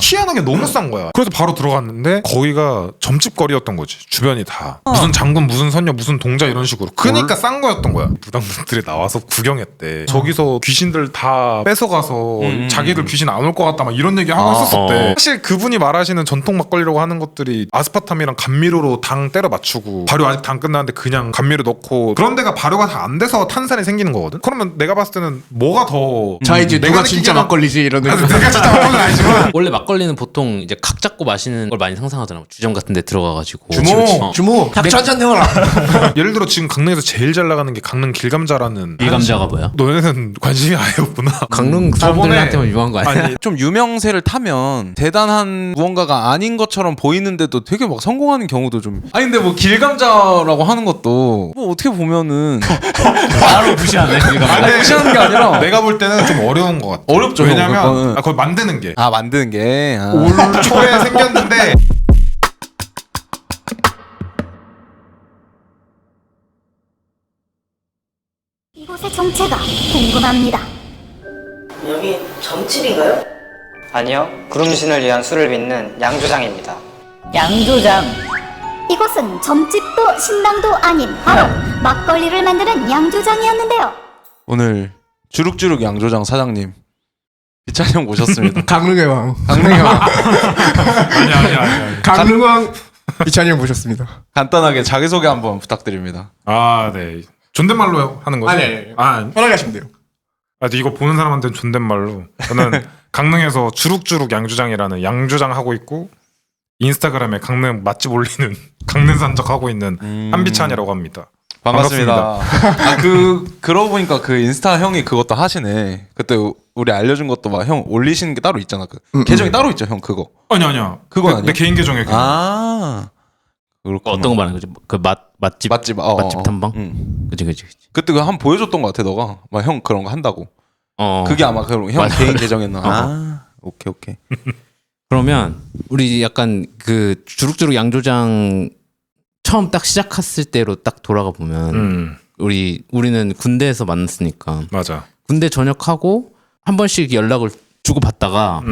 희한하게 너무 싼 거야. 그래서 바로 들어갔는데 거기가 점집 거리였던 거지. 주변이 다 무슨 장군 무슨 선녀 무슨 동자 이런 식으로. 그러니까 싼 거였던 거야. 무당분들이 나와서 구경했대. 저기서 귀신들 다 뺏어가서 자기들 귀신 안 올 것 같다 막 이런 얘기 하고 있었대. 사실 그분이 말하시는 전통 막걸리라고 하는 것들이 아스파탐이랑 감미료로 당 때려 맞추고 발효 아직 안 끝났는데 그냥 감미료 넣고 그런 데가 발효가 다 안 돼서 탄산이 생기는 거거든. 그러면 내가 봤을 때는 뭐가 더 자 이제 누가 진짜 막걸리지 이런 내가 진짜 막걸리는 아니지만 원래 막걸리는 보통 이제 각 잡고 마시는 걸 많이 상상하잖아. 주점 같은 데 들어가가지고. 주모 닭 한잔 내워라. 예를 들어 지금 강릉에서 제일 잘 나가는 게 강릉 길감자라는 길감자가 뭐야? 너네는 관심이 아예 없구나. 강릉 사람들한테만 유명한 거 아니야? 아니 좀 유명세를 타면 대단한 무언가가 아닌 것처럼 보이는데도 되게 막 성공하는 경우도 좀. 아니 근데 뭐 길감자라고 하는 것도 뭐 어떻게 보면은 바로 무시하네. 아니 무시하는 게 아니라 내가 볼 때는 좀 어려운 것 같아. 어렵죠. 왜냐면 그거는. 그걸 만드는 게 만드는 게 올 초에 생겼는데 이곳의 정체가 궁금합니다. 여기 점집인가요? 아니요, 구름신을 위한 술을 빚는 양조장입니다. 양조장. 이곳은 점집도 신당도 아닌 바로 막걸리를 만드는 양조장이었는데요. 오늘 주룩주룩 양조장 사장님 비찬이 형 모셨습니다. 강릉의 왕. 강릉의 왕. 아니야. 강릉왕 이찬이 형 모셨습니다. 간단하게 자기소개 한번 부탁드립니다. 아, 네. 존댓말로 하는 거죠? 아니. 편하게 하시면 돼요. 근데 이거 보는 사람한테는 존댓말로. 저는 강릉에서 주룩주룩 양조장이라는 양조장 하고 있고 인스타그램에 강릉 맛집 올리는 강릉 산적 하고 있는 한비찬이라고 합니다. 반갑습니다. 그러고 보니까 그 인스타 형이 그것도 하시네. 그때 우리 알려준 것도 막 형 올리시는 게 따로 있잖아. 그 계정이 따로 있죠, 형 그거. 아니야. 그건 아니야? 내 개인 계정에. 그렇구나. 어떤 거 말하는 거지? 그 맛집 맛집 탐방? 그치. 그때 그거 한 번 보여줬던 것 같아 너가. 막 형 그런 거 한다고. 그게 아마 형 개인 계정이었나. 오케이. 그러면 우리 약간 그 주룩주룩 양조장 처음 딱 시작했을 때로 딱 돌아가 보면 우리는 군대에서 만났으니까 맞아. 군대 전역하고 한 번씩 연락을 주고 받다가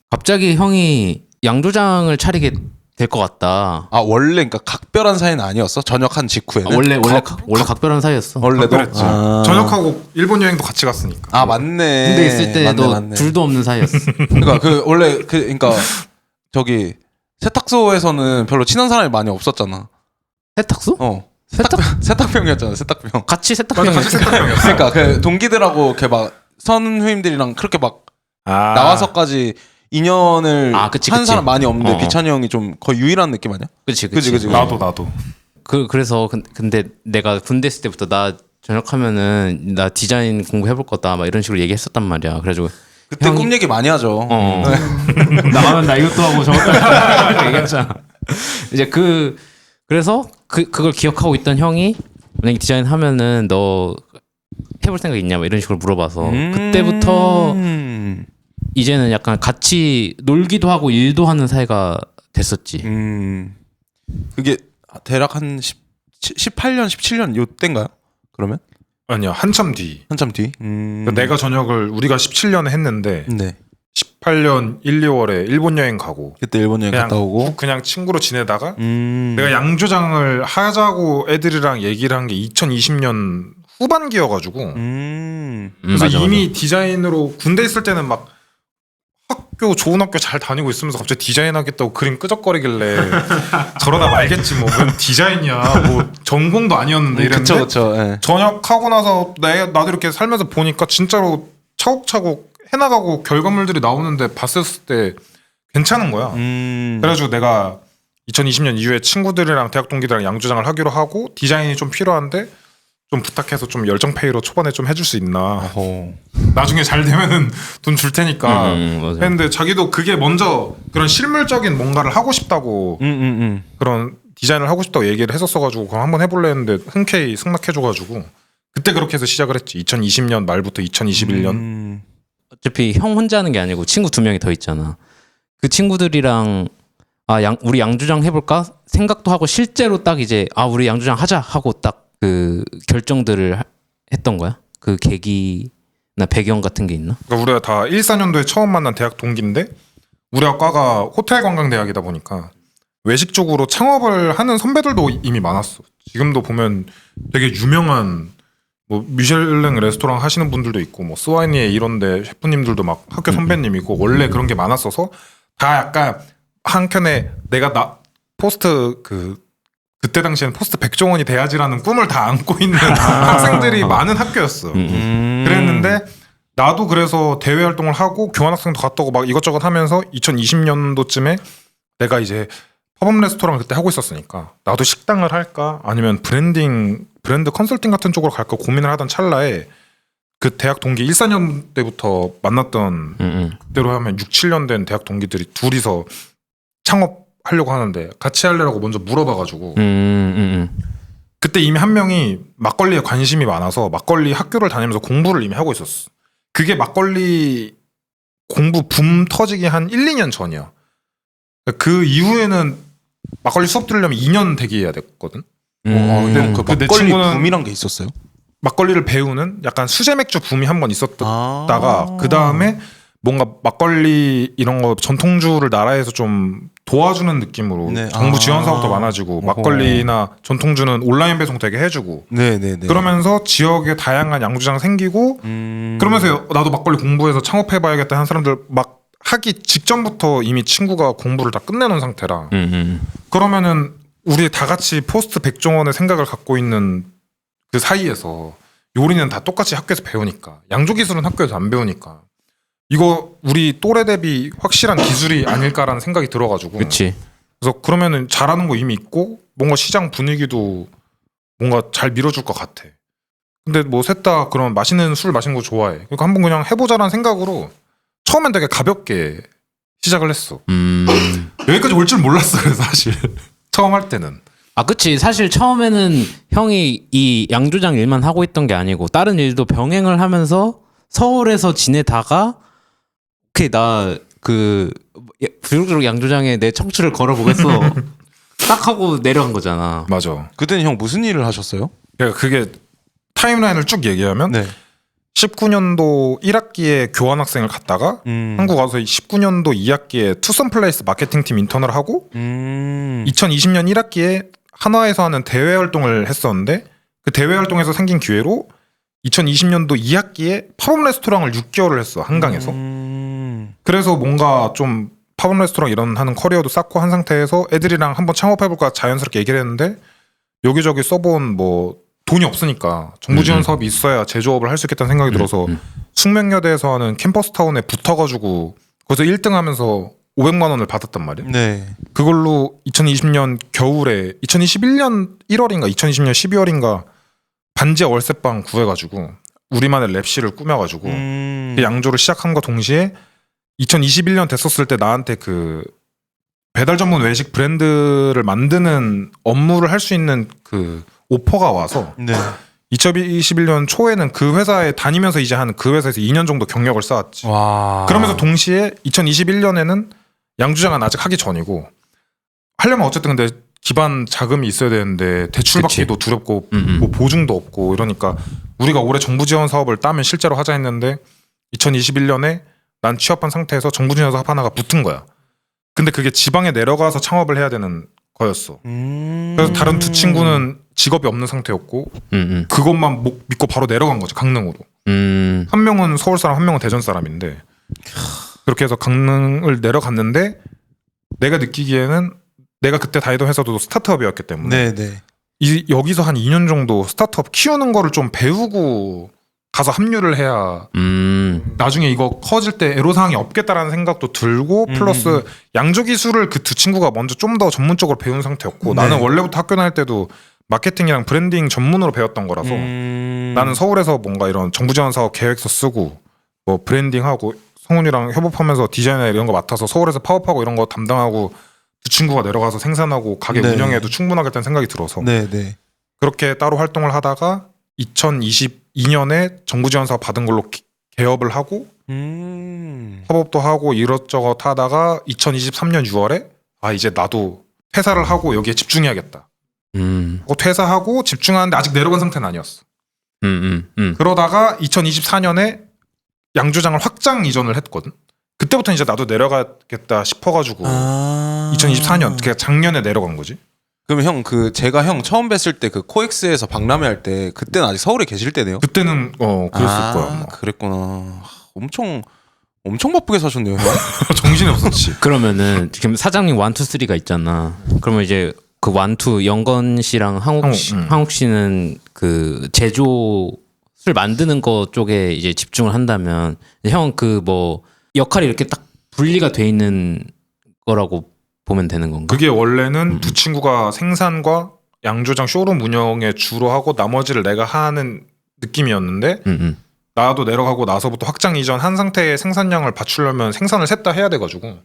갑자기 형이 양조장을 차리게 될 것 같다. 원래 그러니까 각별한 사이는 아니었어? 전역한 직후에는? 원래 각별한 사이였어. 원래도 그랬지. 전역하고 일본 여행도 같이 갔으니까. 맞네. 군대 있을 때도 맞네. 둘도 없는 사이였어. 그러니까 그러니까 저기 세탁소에서는 별로 친한 사람이 많이 없었잖아. 세탁소? 세탁병이었잖아. 세탁병. 같이 맞아, 세탁병. 같이 세탁병이었어. 그러니까 그 동기들하고 이렇게 막 선후임들이랑 그렇게 막 나와서까지 인연을 그치. 한 사람 많이 없는데 어. 비찬이 형이 좀 거의 유일한 느낌 아니야? 그치. 나도. 그래서 근데 내가 군대 있을 때부터 나 전역하면은 나 디자인 공부해볼 거다 막 이런 식으로 얘기했었단 말이야. 그래가지고 그때 꿈 얘기 많이 하죠. 나가면 나 이것도 하고 저것도 하고 얘기했잖아. 이제 그래서 그걸 기억하고 있던 형이 만약에 디자인 하면은 너 해볼 생각 있냐 막 이런 식으로 물어봐서 그때부터 이제는 약간 같이 놀기도 하고 일도 하는 사이가 됐었지. 그게 대략 한 18년, 17년 요때인가요? 그러면? 아니야, 한참 뒤. 한참 뒤? 그러니까 내가 전역을 우리가 17년에 했는데 네. 18년 1, 2월에 일본 여행 가고 그때 일본 여행 갔다 오고 그냥 친구로 지내다가 내가 양조장을 하자고 애들이랑 얘기를 한 게 2020년 후반기여가지고 그래서 맞아. 이미 디자인으로 군대 있을 때는 막 좋은 학교 잘 다니고 있으면서 갑자기 디자인 하겠다고 그림 끄적거리길래 저러다 말겠지 뭐 디자인이야 뭐 전공도 아니었는데 이랬는데 그쵸 예. 전역하고 나서 나도 이렇게 살면서 보니까 진짜로 차곡차곡 해나가고 결과물들이 나오는데 봤을 때 괜찮은 거야. 그래가지고 내가 2020년 이후에 친구들이랑 대학 동기들이랑 양조장을 하기로 하고 디자인이 좀 필요한데 좀 부탁해서 좀 열정페이로 초반에 좀 해줄 수 있나. 나중에 잘 되면은 돈 줄 테니까 맞아. 했는데 자기도 그게 먼저 그런 실물적인 뭔가를 하고 싶다고 그런 디자인을 하고 싶다고 얘기를 했었어가지고 그럼 한번 해볼래 했는데 흔쾌히 승낙해줘가지고 그때 그렇게 해서 시작을 했지. 2020년 말부터 2021년. 어차피 형 혼자 하는 게 아니고 친구 2명이 더 있잖아. 그 친구들이랑 우리 양조장 해볼까 생각도 하고 실제로 딱 이제 우리 양조장 하자 하고 딱 그 결정들을 했던 거야? 그 계기나 배경 같은 게 있나? 그러니까 우리가 다 14년도에 처음 만난 대학 동기인데 우리가 과가 호텔 관광 대학이다 보니까 외식 쪽으로 창업을 하는 선배들도 이미 많았어. 지금도 보면 되게 유명한 뭐 미슐랭 레스토랑 하시는 분들도 있고 뭐 스와이니에 이런데 셰프님들도 막 학교 선배님이고 원래 그런 게 많았어서 다 약간 한켠에 내가 포스트 그때 당시에는 포스트 백종원이 돼야지라는 꿈을 다 안고 있는 학생들이 많은 학교였어. 그랬는데 나도 그래서 대외 활동을 하고 교환학생도 갔다 오고 막 이것저것 하면서 2020년도쯤에 내가 이제 팝업 레스토랑 그때 하고 있었으니까 나도 식당을 할까 아니면 브랜드 컨설팅 같은 쪽으로 갈까 고민을 하던 찰나에 그 대학 동기 1, 4년 때부터 만났던 그때로 하면 6, 7년 된 대학 동기들이 둘이서 창업하려고 하는데 같이 할래라고 먼저 물어봐가지고 그때 이미 한 명이 막걸리에 관심이 많아서 막걸리 학교를 다니면서 공부를 이미 하고 있었어. 그게 막걸리 공부 붐 터지기 한 1, 2년 전이야. 그 이후에는 막걸리 수업 들으려면 2년 대기해야 됐거든. 그럼 그 내 막걸리 친구는 붐이란 게 있었어요? 막걸리를 배우는 약간 수제 맥주 붐이 한 번 있었다가 그 다음에 뭔가 막걸리 이런 거 전통주를 나라에서 좀 도와주는 느낌으로 네. 정부 지원 사업도 많아지고 막걸리나 전통주는 온라인 배송 되게 해주고 네네네. 그러면서 지역에 다양한 양조장 생기고 그러면서 나도 막걸리 공부해서 창업해봐야겠다 한 사람들 막 하기 직전부터 이미 친구가 공부를 다 끝내놓은 상태라 그러면은 우리 다 같이 포스트 백종원의 생각을 갖고 있는 그 사이에서 요리는 다 똑같이 학교에서 배우니까 양조기술은 학교에서 안 배우니까 이거 우리 또래 대비 확실한 기술이 아닐까라는 생각이 들어가지고 그치. 그래서 그러면은 잘하는 거 이미 있고 뭔가 시장 분위기도 뭔가 잘 밀어줄 것 같아. 근데 뭐 셋 다 그런 맛있는 술 마시는 거 좋아해. 그러니까 한번 그냥 해보자라는 생각으로 처음엔 되게 가볍게 시작을 했어. 여기까지 올 줄 몰랐어. 그래서 사실 처음 할 때는. 아, 그치. 사실 처음에는 형이 이 양조장 일만 하고 있던 게 아니고 다른 일도 병행을 하면서 서울에서 지내다가 오케이 나 부르륵 양조장에 내 청춘을 걸어보겠어 딱 하고 내려간 거잖아. 맞아. 그때는 형 무슨 일을 하셨어요? 그러니까 그게 타임라인을 쭉 얘기하면 네. 19년도 1학기에 교환학생을 갔다가 한국 와서 19년도 2학기에 투썸플레이스 마케팅팀 인턴을 하고 2020년 1학기에 한화에서 하는 대외 활동을 했었는데 그 대외 활동에서 생긴 기회로 2020년도 2학기에 팝업 레스토랑을 6개월을 했어. 한강에서. 그래서 뭔가 좀 팝업 레스토랑 이런 하는 커리어도 쌓고 한 상태에서 애들이랑 한번 창업해볼까 자연스럽게 얘기를 했는데 여기저기 써본 뭐 돈이 없으니까 정부 지원 사업이 있어야 제조업을 할 수 있겠다는 생각이 들어서 숙명여대에서 하는 캠퍼스타운에 붙어가지고 거기서 1등 하면서 500만 원을 받았단 말이야. 네. 그걸로 2020년 겨울에 2021년 1월인가 2020년 12월인가 반지하 월세방 구해가지고 우리만의 랩실을 꾸며가지고 그 양조를 시작함과 동시에 2021년 됐었을 때 나한테 그 배달 전문 외식 브랜드를 만드는 업무를 할 수 있는 그 오퍼가 와서 네. 2021년 초에는 그 회사에 다니면서 이제 한 그 회사에서 2년 정도 경력을 쌓았지. 와. 그러면서 동시에 2021년에는 양조장은 아직 하기 전이고 하려면 어쨌든 근데 기반 자금이 있어야 되는데 대출받기도 두렵고 뭐 보증도 없고 이러니까 우리가 올해 정부 지원 사업을 따면 실제로 하자 했는데 2021년에 난 취업한 상태에서 정부 지원 사업 하나가 붙은 거야. 근데 그게 지방에 내려가서 창업을 해야 되는 거였어. 그래서 다른 두 친구는 직업이 없는 상태였고 그것만 믿고 바로 내려간 거지. 강릉으로. 한 명은 서울 사람 한 명은 대전 사람인데 그렇게 해서 강릉을 내려갔는데 내가 느끼기에는 내가 그때 다니던 회사도 스타트업이었기 때문에 네네. 여기서 한 2년 정도 스타트업 키우는 거를 좀 배우고 가서 합류를 해야 나중에 이거 커질 때 애로사항이 없겠다라는 생각도 들고 플러스 양조 기술을 그 두 친구가 먼저 좀 더 전문적으로 배운 상태였고 나는 원래부터 학교 다닐 때도 마케팅이랑 브랜딩 전문으로 배웠던 거라서 나는 서울에서 뭔가 이런 정부 지원 사업 계획서 쓰고 뭐 브랜딩하고 성훈이랑 협업하면서 디자인이나 이런 거 맡아서 서울에서 파업하고 이런 거 담당하고 두 친구가 내려가서 생산하고 가게 네. 운영해도 충분하겠다는 생각이 들어서 네네. 그렇게 따로 활동을 하다가 2022년에 정부 지원 사업 받은 걸로 개업을 하고 협업도 하고 이것저것 하다가 2023년 6월에 아 이제 나도 퇴사를 하고 여기에 집중해야겠다. 퇴사하고 집중하는데 아직 내려간 상태는 아니었어. 그러다가 2024년에 양조장을 확장 이전을 했거든. 그때부터 이제 나도 내려가겠다 싶어가지고 2024년 그러니까 작년에 내려간 거지. 그러면 형 그 제가 형 처음 뵀을 때 그 코엑스에서 박람회 할 때 그때는 아직 서울에 계실 때네요. 그때는 그랬을 거야. 아마. 그랬구나. 엄청 바쁘게 사셨네요. 형. 정신이 없었지. 그러면은 지금 사장님 1, 2, 3가 있잖아. 그러면 이제 그 1, 2 영건 씨랑 항욱 씨는 그 제조술 만드는 거 쪽에 이제 집중을 한다면 형 그 뭐 역할이 이렇게 딱 분리가 돼 있는 거라고 보면 되는 건가? 그게 원래는 두 친구가 생산과 양조장 쇼룸 운영에 주로 하고 나머지를 내가 하는 느낌이었는데 나도 내려가고 나서부터 확장 이전 한 상태의 생산량을 받추려면 생산을 셋 다 해야 돼가지고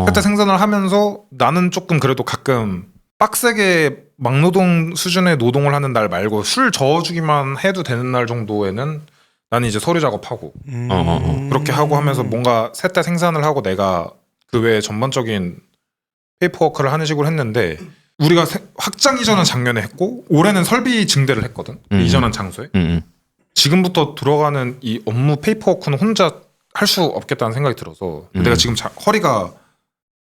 셋 다 생산을 하면서 나는 조금 그래도 가끔 빡세게 막노동 수준의 노동을 하는 날 말고 술 저어주기만 해도 되는 날 정도에는 나는 이제 서류 작업하고 그렇게 하고 하면서 뭔가 셋 다 생산을 하고 내가 그 외에 전반적인 페이퍼워크를 하는 식으로 했는데 우리가 확장 이전은 작년에 했고 올해는 설비 증대를 했거든. 이전한 장소에. 지금부터 들어가는 이 업무 페이퍼워크는 혼자 할 수 없겠다는 생각이 들어서 내가 지금 허리가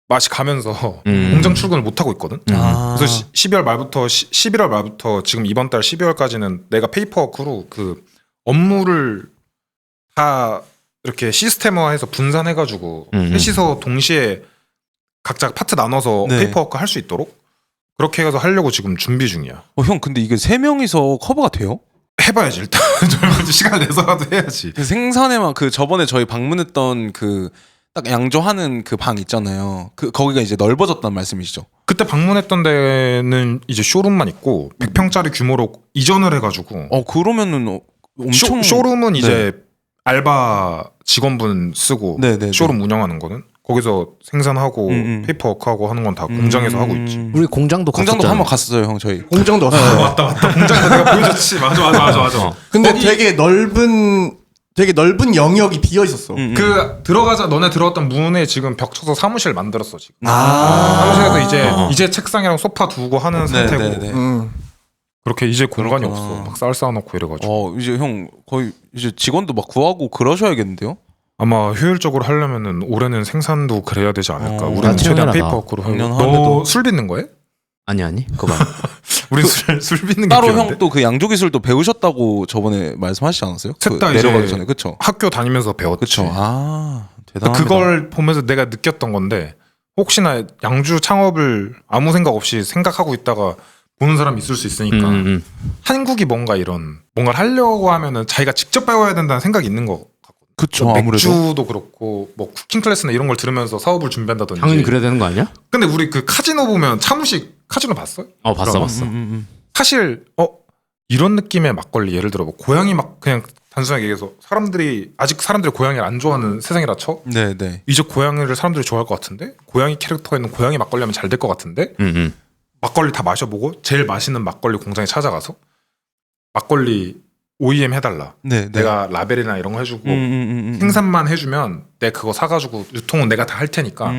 맛이 가면서 공장 출근을 못 하고 있거든. 그래서 12월 말부터 11월 말부터 지금 이번 달 12월까지는 내가 페이퍼워크로 그 업무를 다 이렇게 시스템화해서 분산해가지고 셋이서 동시에 각자 파트 나눠서 네. 페이퍼워크 할 수 있도록 그렇게 해서 하려고 지금 준비 중이야. 형 근데 이게 3명이서 커버가 돼요? 해봐야지 일단. 시간 내서라도 해야지. 그 생산에만 그 저번에 저희 방문했던 그 딱 양조하는 그 방 있잖아요. 그 거기가 이제 넓어졌단 말씀이시죠? 그때 방문했던 데는 이제 쇼룸만 있고 100평짜리 규모로 이전을 해가지고 그러면은 엄청 쇼룸은 이제 알바 직원분 쓰고 네네네. 쇼룸 운영하는 거는 거기서 생산하고 페이퍼워크하고 하는 건 다 공장에서 하고 있지. 우리 공장도 공장도 한번 갔었어요, 형 저희. 공장도 왔어요. 맞다. 공장에서 내가 보여줬지. 맞아. 근데 되게 넓은 영역이 비어 있었어. 그 들어가자 너네 들어갔던 문에 지금 벽 쳐서 사무실 만들었어 지금. 사무실에서 이제 책상이랑 소파 두고 하는 상태고 네네네. 그렇게 이제 공간이 그렇구나. 없어. 막 쌀 쌓아놓고 이래가지고. 이제 형 거의 이제 직원도 막 구하고 그러셔야겠는데요? 아마 효율적으로 하려면은 올해는 생산도 그래야 되지 않을까. 우리는 나 최대한 채용해라, 페이퍼워크로 하고. 작년 너 하는데도. 술 빚는 거해? 아니 그거 봐. 우리 술 빚는 게 따로 필요한데? 형 또 그 양조 기술도 배우셨다고 저번에 말씀하시지 않았어요? 셋다 내려가기 이제 전에 그쵸? 학교 다니면서 배웠지. 그쵸. 대단합니다. 그걸 보면서 내가 느꼈던 건데 혹시나 양주 창업을 아무 생각 없이 생각하고 있다가 보는 사람이 있을 수 있으니까 한국이 뭔가를 하려고 하면은 자기가 직접 배워야 된다는 생각이 있는 거 같거든. 그쵸. 뭐 아무래도. 맥주도 그렇고 뭐 쿠킹 클래스나 이런 걸 들으면서 사업을 준비한다든지. 당연히 그래야 되는 거 아니야? 근데 우리 그 카지노 보면 차무식 카지노 봤어요? 봤어. 사실 이런 느낌의 막걸리 예를 들어 뭐 고양이 막 그냥 단순하게 얘기해서 사람들이 고양이를 안 좋아하는 세상이라 쳐. 네네. 이제 고양이를 사람들이 좋아할 것 같은데 고양이 캐릭터가 있는 고양이 막걸리 하면 잘 될 것 같은데 막걸리 다 마셔보고 제일 맛있는 막걸리 공장에 찾아가서 막걸리 OEM 해달라. 네. 내가 라벨이나 이런 거 해주고 생산만 해주면 내가 그거 사가지고 유통은 내가 다 할 테니까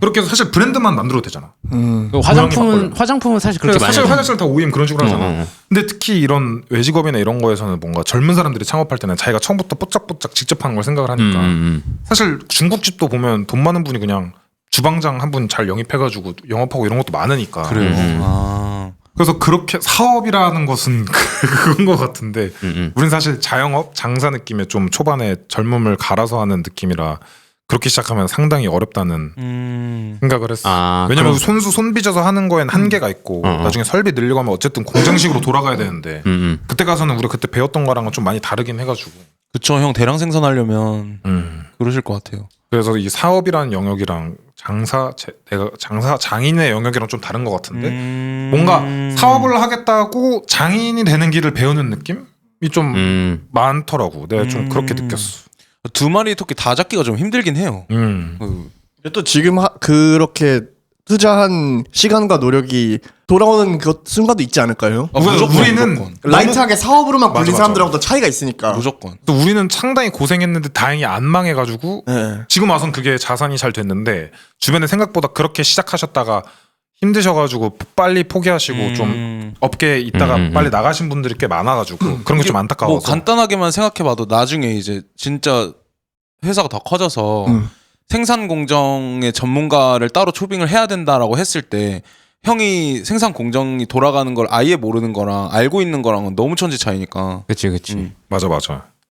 그렇게 해서 사실 브랜드만 만들어도 되잖아. 그 화장품은 사실 그렇게 많이 사실 하잖아. 화장실 다 OEM 그런 식으로 하잖아. 근데 특히 이런 외직업이나 이런 거에서는 뭔가 젊은 사람들이 창업할 때는 자기가 처음부터 뽀짝뽀짝 직접 하는 걸 생각을 하니까 사실 중국집도 보면 돈 많은 분이 그냥 주방장 한 분 잘 영입해가지고 영업하고 이런 것도 많으니까. 그래요. 그래서 그렇게 사업이라는 것은 그건 것 같은데 우린 사실 자영업 장사 느낌의 좀 초반에 젊음을 갈아서 하는 느낌이라 그렇게 시작하면 상당히 어렵다는 생각을 했어. 왜냐면 손 빚어서 하는 거엔 한계가 있고 나중에 설비 늘리고 하면 어쨌든 공장식으로 돌아가야 되는데 그때 가서는 우리가 그때 배웠던 거랑은 좀 많이 다르긴 해가지고. 그쵸. 형 대량 생산하려면 그러실 것 같아요. 그래서 이 사업이라는 영역이랑 장인의 영역이랑 좀 다른 것 같은데 뭔가 사업을 하겠다고 장인이 되는 길을 배우는 느낌이 좀 많더라고. 내가 좀 그렇게 느꼈어. 두 마리 토끼 다 잡기가 좀 힘들긴 해요. 근데 또 지금 그렇게 투자한 시간과 노력이 돌아오는 그 순간도 있지 않을까요? 우리는 라이트하게 사업으로만 굴린 맞아. 사람들하고도 차이가 있으니까. 무조건. 또 우리는 상당히 고생했는데 다행히 안 망해가지고 네. 지금 와선 그게 자산이 잘 됐는데 주변에 생각보다 그렇게 시작하셨다가 힘드셔가지고 빨리 포기하시고 좀 업계에 있다가 빨리 나가신 분들이 꽤 많아가지고 그런 게 좀 안타까워서. 뭐 간단하게만 생각해봐도 나중에 이제 진짜 회사가 더 커져서 생산 공정의 전문가를 따로 초빙을 해야 된다라고 했을 때 형이 생산 공정이 돌아가는 걸 아예 모르는 거랑 알고 있는 거랑은 너무 천지 차이니까. 그치 그치. 맞아.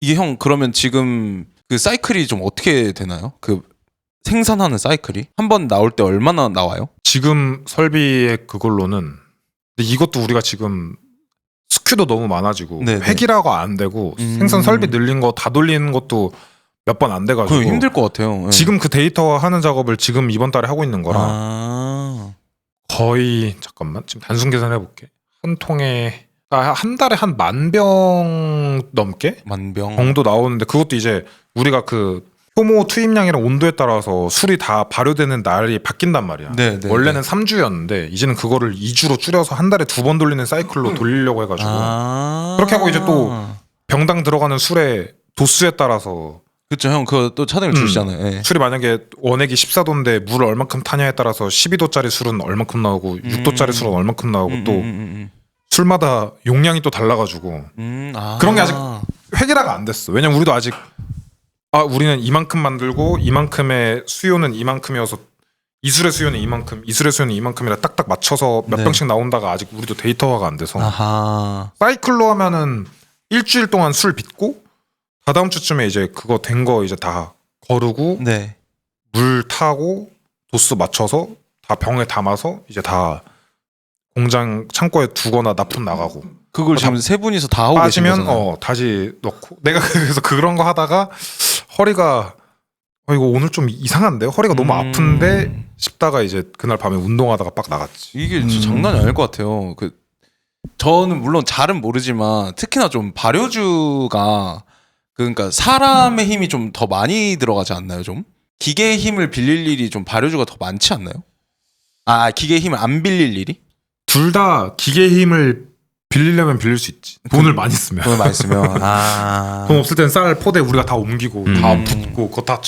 이게 형 그러면 지금 그 사이클이 좀 어떻게 되나요? 그 생산하는 사이클이 한 번 나올 때 얼마나 나와요? 지금 설비의 그걸로는 근데 이것도 우리가 지금 스큐도 너무 많아지고 네네. 획일화가 안 되고 생산 설비 늘린 거 다 돌리는 것도 몇 번 안 돼가지고 그거 힘들 것 같아요. 예. 지금 그 데이터화 하는 작업을 지금 이번 달에 하고 있는 거라 아. 거의 잠깐만 지금 단순 계산해 볼게. 한 통에 한 달에 한 10,000병 넘게 만병. 정도 나오는데 그것도 이제 우리가 그 효모 투입량이랑 온도에 따라서 술이 다 발효되는 날이 바뀐단 말이야. 네, 네, 원래는 3주였는데 이제는 그거를 2주로 줄여서 한 달에 2번 돌리는 사이클로 돌리려고 해가지고 아. 그렇게 하고 이제 또 병당 들어가는 술의 도수에 따라서 그쵸 형 그거 또 차등을 주시잖아요. 예. 술이 만약에 원액이 14도인데 물을 얼만큼 타냐에 따라서 12도짜리 술은 얼만큼 나오고 6도짜리 술은 얼만큼 나오고 또 술마다 용량이 또 달라가지고 아. 그런 게 아직 획일화가 안 됐어. 왜냐면 우리도 아직 우리는 이만큼 만들고 이만큼의 수요는 이만큼이어서 이술의 수요는 이만큼, 이술의 수요는 이만큼이라 딱딱 맞춰서 몇 네. 병씩 나온다가 아직 우리도 데이터화가 안 돼서 아하. 사이클로 하면은 일주일 동안 술 빚고 다다음 주쯤에 이제 그거 된 거 이제 다 거르고 네. 물 타고 도수 맞춰서 다 병에 담아서 이제 다 공장 창고에 두거나 납품 나가고 그걸 지금 세 분이서 다 하고 계신 빠지면 거잖아요. 다시 넣고 내가 그래서 그런 거 하다가 허리가 이거 오늘 좀 이상한데 허리가 너무 아픈데 싶다가 이제 그날 밤에 운동하다가 빡 나갔지. 이게 진짜 장난이 아닐 것 같아요. 그 저는 물론 잘은 모르지만 특히나 좀 발효주가 그러니까 사람의 힘이 좀 더 많이 들어가지 않나요? 좀 기계의 힘을 빌릴 일이 좀 발효주가 더 많지 않나요? 아 기계의 힘을 안 빌릴 일이? 둘 다 기계의 힘을 빌리려면 빌릴 수 있지. 돈을 많이 쓰면. 돈을 많이 쓰면 아 돈 없을 땐 쌀 포대 우리가 다 옮기고 다 붓고 그거 다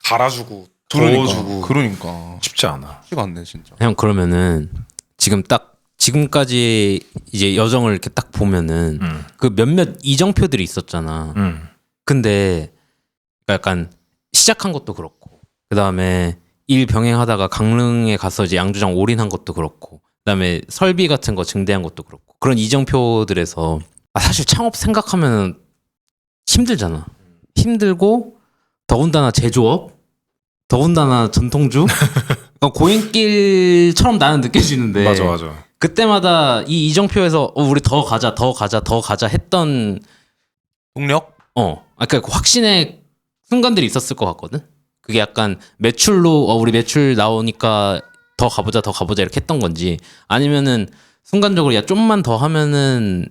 갈아주고 더워주고 그러니까 쉽지 않아. 쉽지가 않네 진짜. 형 그러면은 지금 딱 지금까지 이제 여정을 이렇게 딱 보면은 그 몇몇 이정표들이 있었잖아. 근데 약간 시작한 것도 그렇고 그 다음에 일 병행하다가 강릉에 가서 이제 양조장 올인한 것도 그렇고 그다음에 설비 같은 거 증대한 것도 그렇고 그런 이정표들에서 사실 창업 생각하면 힘들잖아. 힘들고 더군다나 제조업, 더군다나 전통주, 그러니까 고행길처럼 나는 느껴지는데. 맞아. 그때마다 이 이정표에서 우리 더 가자 했던 동력? 그러니까 확신의 순간들이 있었을 것 같거든. 그게 약간 매출로 우리 매출 나오니까 더 가보자 이렇게 했던 건지 아니면은 순간적으로 야 좀만 더 하면은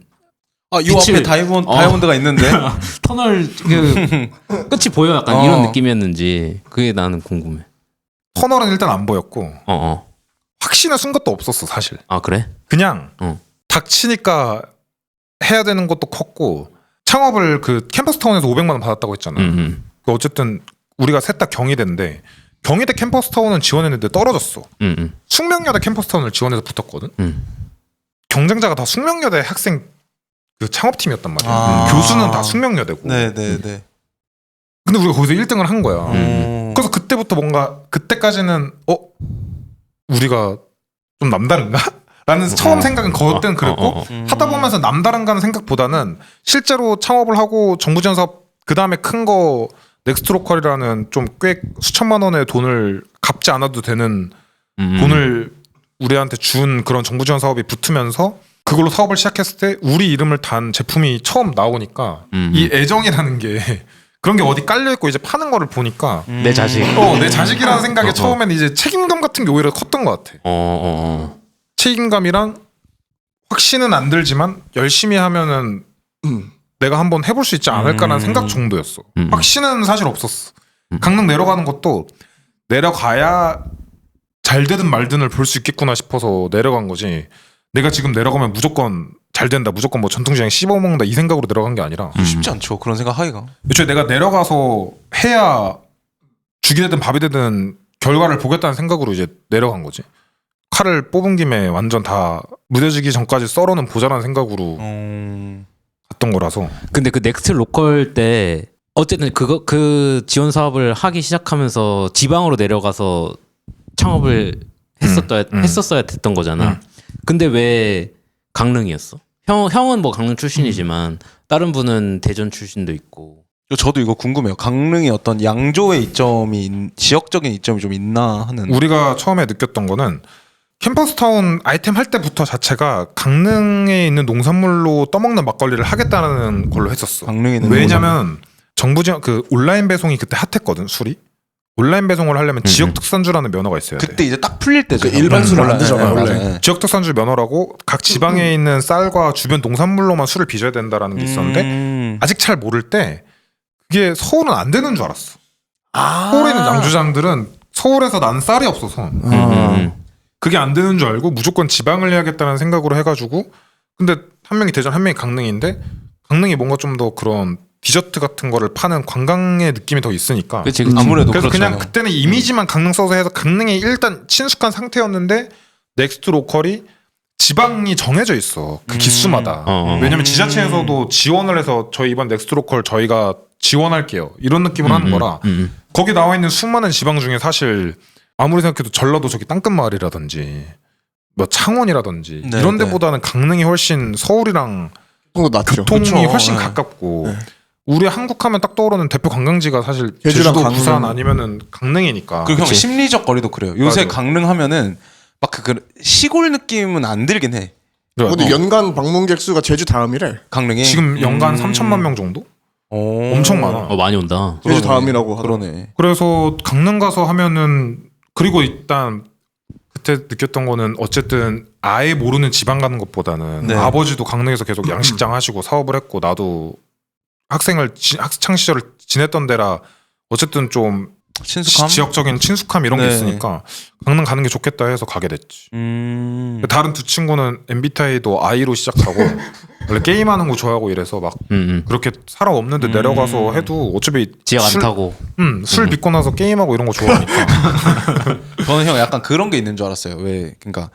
요 빛을- 앞에 다이아몬드가 있는데 터널 끝이 보여 약간 이런 느낌이었는지 그게 나는 궁금해. 터널은 일단 안 보였고 어. 확신을 쓴 것도 없었어 사실. 아 그래? 그냥 닥치니까 해야 되는 것도 컸고 창업을 그 캠퍼스타운에서 500만 원 받았다고 했잖아. 그 어쨌든 우리가 셋 다 경희대인데 경희대 캠퍼스타운은 지원했는데 떨어졌어. 숙명여대 캠퍼스타운을 지원해서 붙었거든. 경쟁자가 다 숙명여대 학생 그 창업팀이었단 말이야. 아. 교수는 다 숙명여대고. 네네네. 근데 우리가 거기서 1등을 한 거야. 그래서 그때부터 뭔가 그때까지는 우리가 좀 남다른가? 라는 처음 생각은 그때는 그랬고 하다 보면서 남다른가는 생각보다는 실제로 창업을 하고 정부 지원 사업 그 다음에 큰 거 넥스트로컬이라는 좀 꽤 수천만 원의 돈을 갚지 않아도 되는 돈을 우리한테 준 그런 정부 지원 사업이 붙으면서 그걸로 사업을 시작했을 때 우리 이름을 단 제품이 처음 나오니까 이 애정이라는 게 그런 게 어디 깔려 있고 이제 파는 거를 보니까 내 자식. 내 자식이라는 생각에 처음에는 이제 책임감 같은 게 오히려 컸던 것 같아. 책임감이랑 확신은 안 들지만 열심히 하면은 내가 한번 해볼 수 있지 않을까라는 생각 정도였어. 확신은 사실 없었어. 강릉 내려가는 것도 내려가야 잘 되든 말든을 볼 수 있겠구나 싶어서 내려간 거지. 내가 지금 내려가면 무조건 잘 된다, 무조건 뭐 전통시장 씹어먹는다 이 생각으로 내려간 게 아니라 쉽지 않죠. 그런 생각 하기가. 애초에 내가 내려가서 해야 죽이 되든 밥이 되든 결과를 보겠다는 생각으로 이제 내려간 거지. 칼을 뽑은 김에 완전 다 무뎌지기 전까지 썰어는 보자라는 생각으로 갔던 거라서. 근데 그 넥스트 로컬 때 어쨌든 그 지원 사업을 하기 시작하면서 지방으로 내려가서 창업을 했었어야 됐던 거잖아. 근데 왜 강릉이었어? 형은 뭐 강릉 출신이지만 다른 분은 대전 출신도 있고. 저도 이거 궁금해요. 강릉에 어떤 양조의 지역적인 이점이 좀 있나 하는. 우리가 처음에 느꼈던 거는 캠퍼스타운 아이템 할 때부터 자체가 강릉에 있는 농산물로 떠먹는 막걸리를 하겠다는 걸로 했었어. 강릉에 있는 왜냐면 정부 지원 그 온라인 배송이 그때 핫했거든. 술이 온라인 배송을 하려면 지역 특산주라는 면허가 있어야 돼. 그때 이제 딱 풀릴 때죠. 그 일반 술을 안 드잖아요, 원래. 맞아요. 지역 특산주 면허라고 각 지방에 있는 쌀과 주변 농산물로만 술을 빚어야 된다라는 게 있었는데 아직 잘 모를 때 그게 서울은 안 되는 줄 알았어. 서울에 있는 양조장들은 서울에서 난 쌀이 없어서 그게 안 되는 줄 알고 무조건 지방을 해야겠다는 생각으로 해가지고 근데 한 명이 대전 한 명이 강릉인데 강릉이 뭔가 좀 더 그런 디저트 같은 거를 파는 관광의 느낌이 더 있으니까 그치. 아무래도 그래서 그렇잖아요. 그냥 그때는 이미지만 강릉 써서 해서 강릉이 일단 친숙한 상태였는데 넥스트 로컬이 지방이 정해져 있어 그 기수마다. 왜냐면 지자체에서도 지원을 해서 저희 이번 넥스트 로컬 저희가 지원할게요 이런 느낌으로 하는 거라 거기 나와 있는 수많은 지방 중에 사실 아무리 생각해도 전라도 저기 땅끝마을이라든지 뭐 창원이라든지 네, 이런 네. 데보다는 강릉이 훨씬 서울이랑 좀 더 낫죠. 교통이 그쵸. 훨씬 네. 가깝고 우리 한국 하면 딱 떠오르는 대표 관광지가 사실 제주랑 제주도, 강릉. 부산 아니면은 강릉이니까. 그리고 형 그치. 심리적 거리도 그래요. 요새 맞아. 강릉 하면은 막 그 시골 느낌은 안 들긴 해. 근데 연간 방문객 수가 제주 다음이래. 강릉에 지금 연간 3천만 명 정도? 오. 엄청 많아. 많이 온다. 제주 그러네. 다음이라고 하더라고. 그러네. 그래서 강릉 가서 하면은 그리고 일단 그때 느꼈던 거는 어쨌든 아예 모르는 지방 가는 것보다는 네. 아버지도 강릉에서 계속 양식장 하시고 사업을 했고 나도 학창 시절을 지냈던 데라 어쨌든 좀 친숙함. 지역적인 친숙함 이런 게 네. 있으니까 강릉 가는 게 좋겠다 해서 가게 됐지. 다른 두 친구는 MBTI도 I로 시작하고 원래 게임하는 거 좋아하고 이래서 막 그렇게 사람 없는데 내려가서 해도 어차피 지역 안 타고. 술 빚고 나서 게임하고 이런 거 좋아하니까. 저는 형 약간 그런 게 있는 줄 알았어요. 왜 그러니까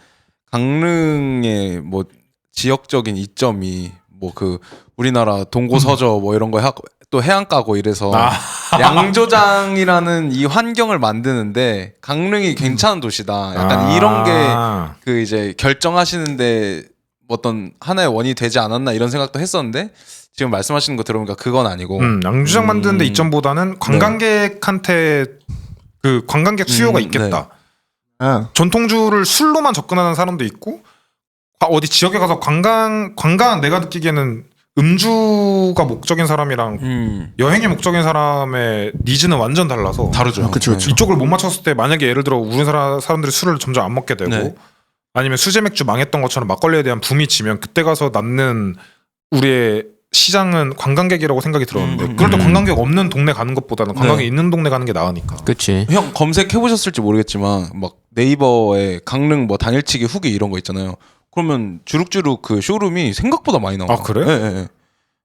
강릉의 뭐 지역적인 이점이 뭐 그 우리나라 동고서저 뭐 이런 거 하고 또 해안가고 이래서 양조장이라는 이 환경을 만드는데 강릉이 괜찮은 도시다. 약간 이런 게 그 이제 결정하시는데 어떤 하나의 원인이 되지 않았나 이런 생각도 했었는데 지금 말씀하시는 거 들어보니까 그건 아니고 양조장 만드는데 이점보다는 관광객한테 그 관광객 수요가 네. 있겠다. 아, 전통주를 술로만 접근하는 사람도 있고 어디 지역에 가서 관광 내가 느끼기에는 음주가 목적인 사람이랑 여행이 목적인 사람의 니즈는 완전 달라서 다르죠. 그쵸, 그쵸. 이쪽을 못 맞췄을 때 만약에 예를 들어 우리나라 사람들이 술을 점점 안 먹게 되고 네. 아니면 수제 맥주 망했던 것처럼 막걸리에 대한 붐이 지면 그때 가서 남는 우리의 시장은 관광객이라고 생각이 들었는데 그럴 때 관광객 없는 동네 가는 것보다는 관광객 있는 동네 가는 게 나으니까. 그치. 형 검색해 보셨을지 모르겠지만 막 네이버에 강릉 뭐 당일치기 후기 이런 거 있잖아요. 그러면 주룩주룩 그 쇼룸이 생각보다 많이 나와요. 아, 그래? 네, 네.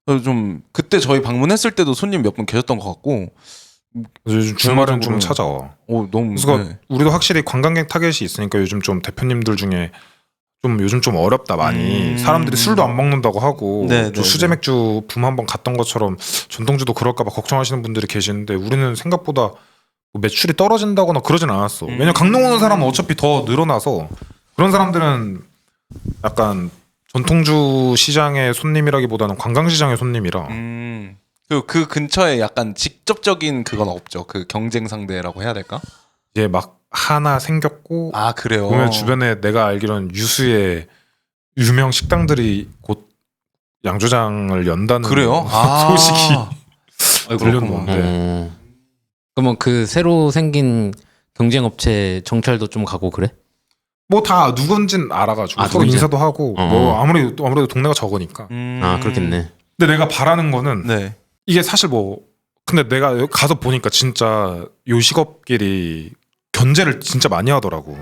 그래서 좀 그때 저희 방문했을 때도 손님 몇 분 계셨던 것 같고. 요즘 주말은 전반적으로는- 좀 찾아와. 오 너무. 그래서 네. 우리도 확실히 관광객 타겟이 있으니까 요즘 좀 대표님들 중에 좀 요즘 좀 어렵다 많이 사람들이 술도 안 먹는다고 하고 네, 또 네, 수제 네. 맥주 붐 한번 갔던 것처럼 전통주도 그럴까봐 걱정하시는 분들이 계시는데 우리는 생각보다 뭐 매출이 떨어진다거나 그러진 않았어. 왜냐면 강릉 오는 사람은 어차피 더 늘어나서 그런 사람들은 약간 전통주 시장의 손님이라기보다는 관광 시장의 손님이라 그 근처에 약간 직접적인 그건 없죠. 그 경쟁 상대라고 해야 될까? 이제 막 하나 생겼고 아 그래요. 보면 주변에 내가 알기로는 유수의 유명 식당들이 곧 양조장을 연다는 그래요? 소식이 들렸는데 그러면 그 새로 생긴 경쟁 업체 정찰도 좀 가고 그래? 뭐 다 누군진 알아가지고 아, 서로 누군지? 인사도 하고 뭐 아무래도 동네가 적으니까. 아 그렇겠네. 근데 내가 바라는 거는 네. 이게 사실 뭐 근데 내가 여기 가서 보니까 진짜 요식업끼리 견제를 진짜 많이 하더라고.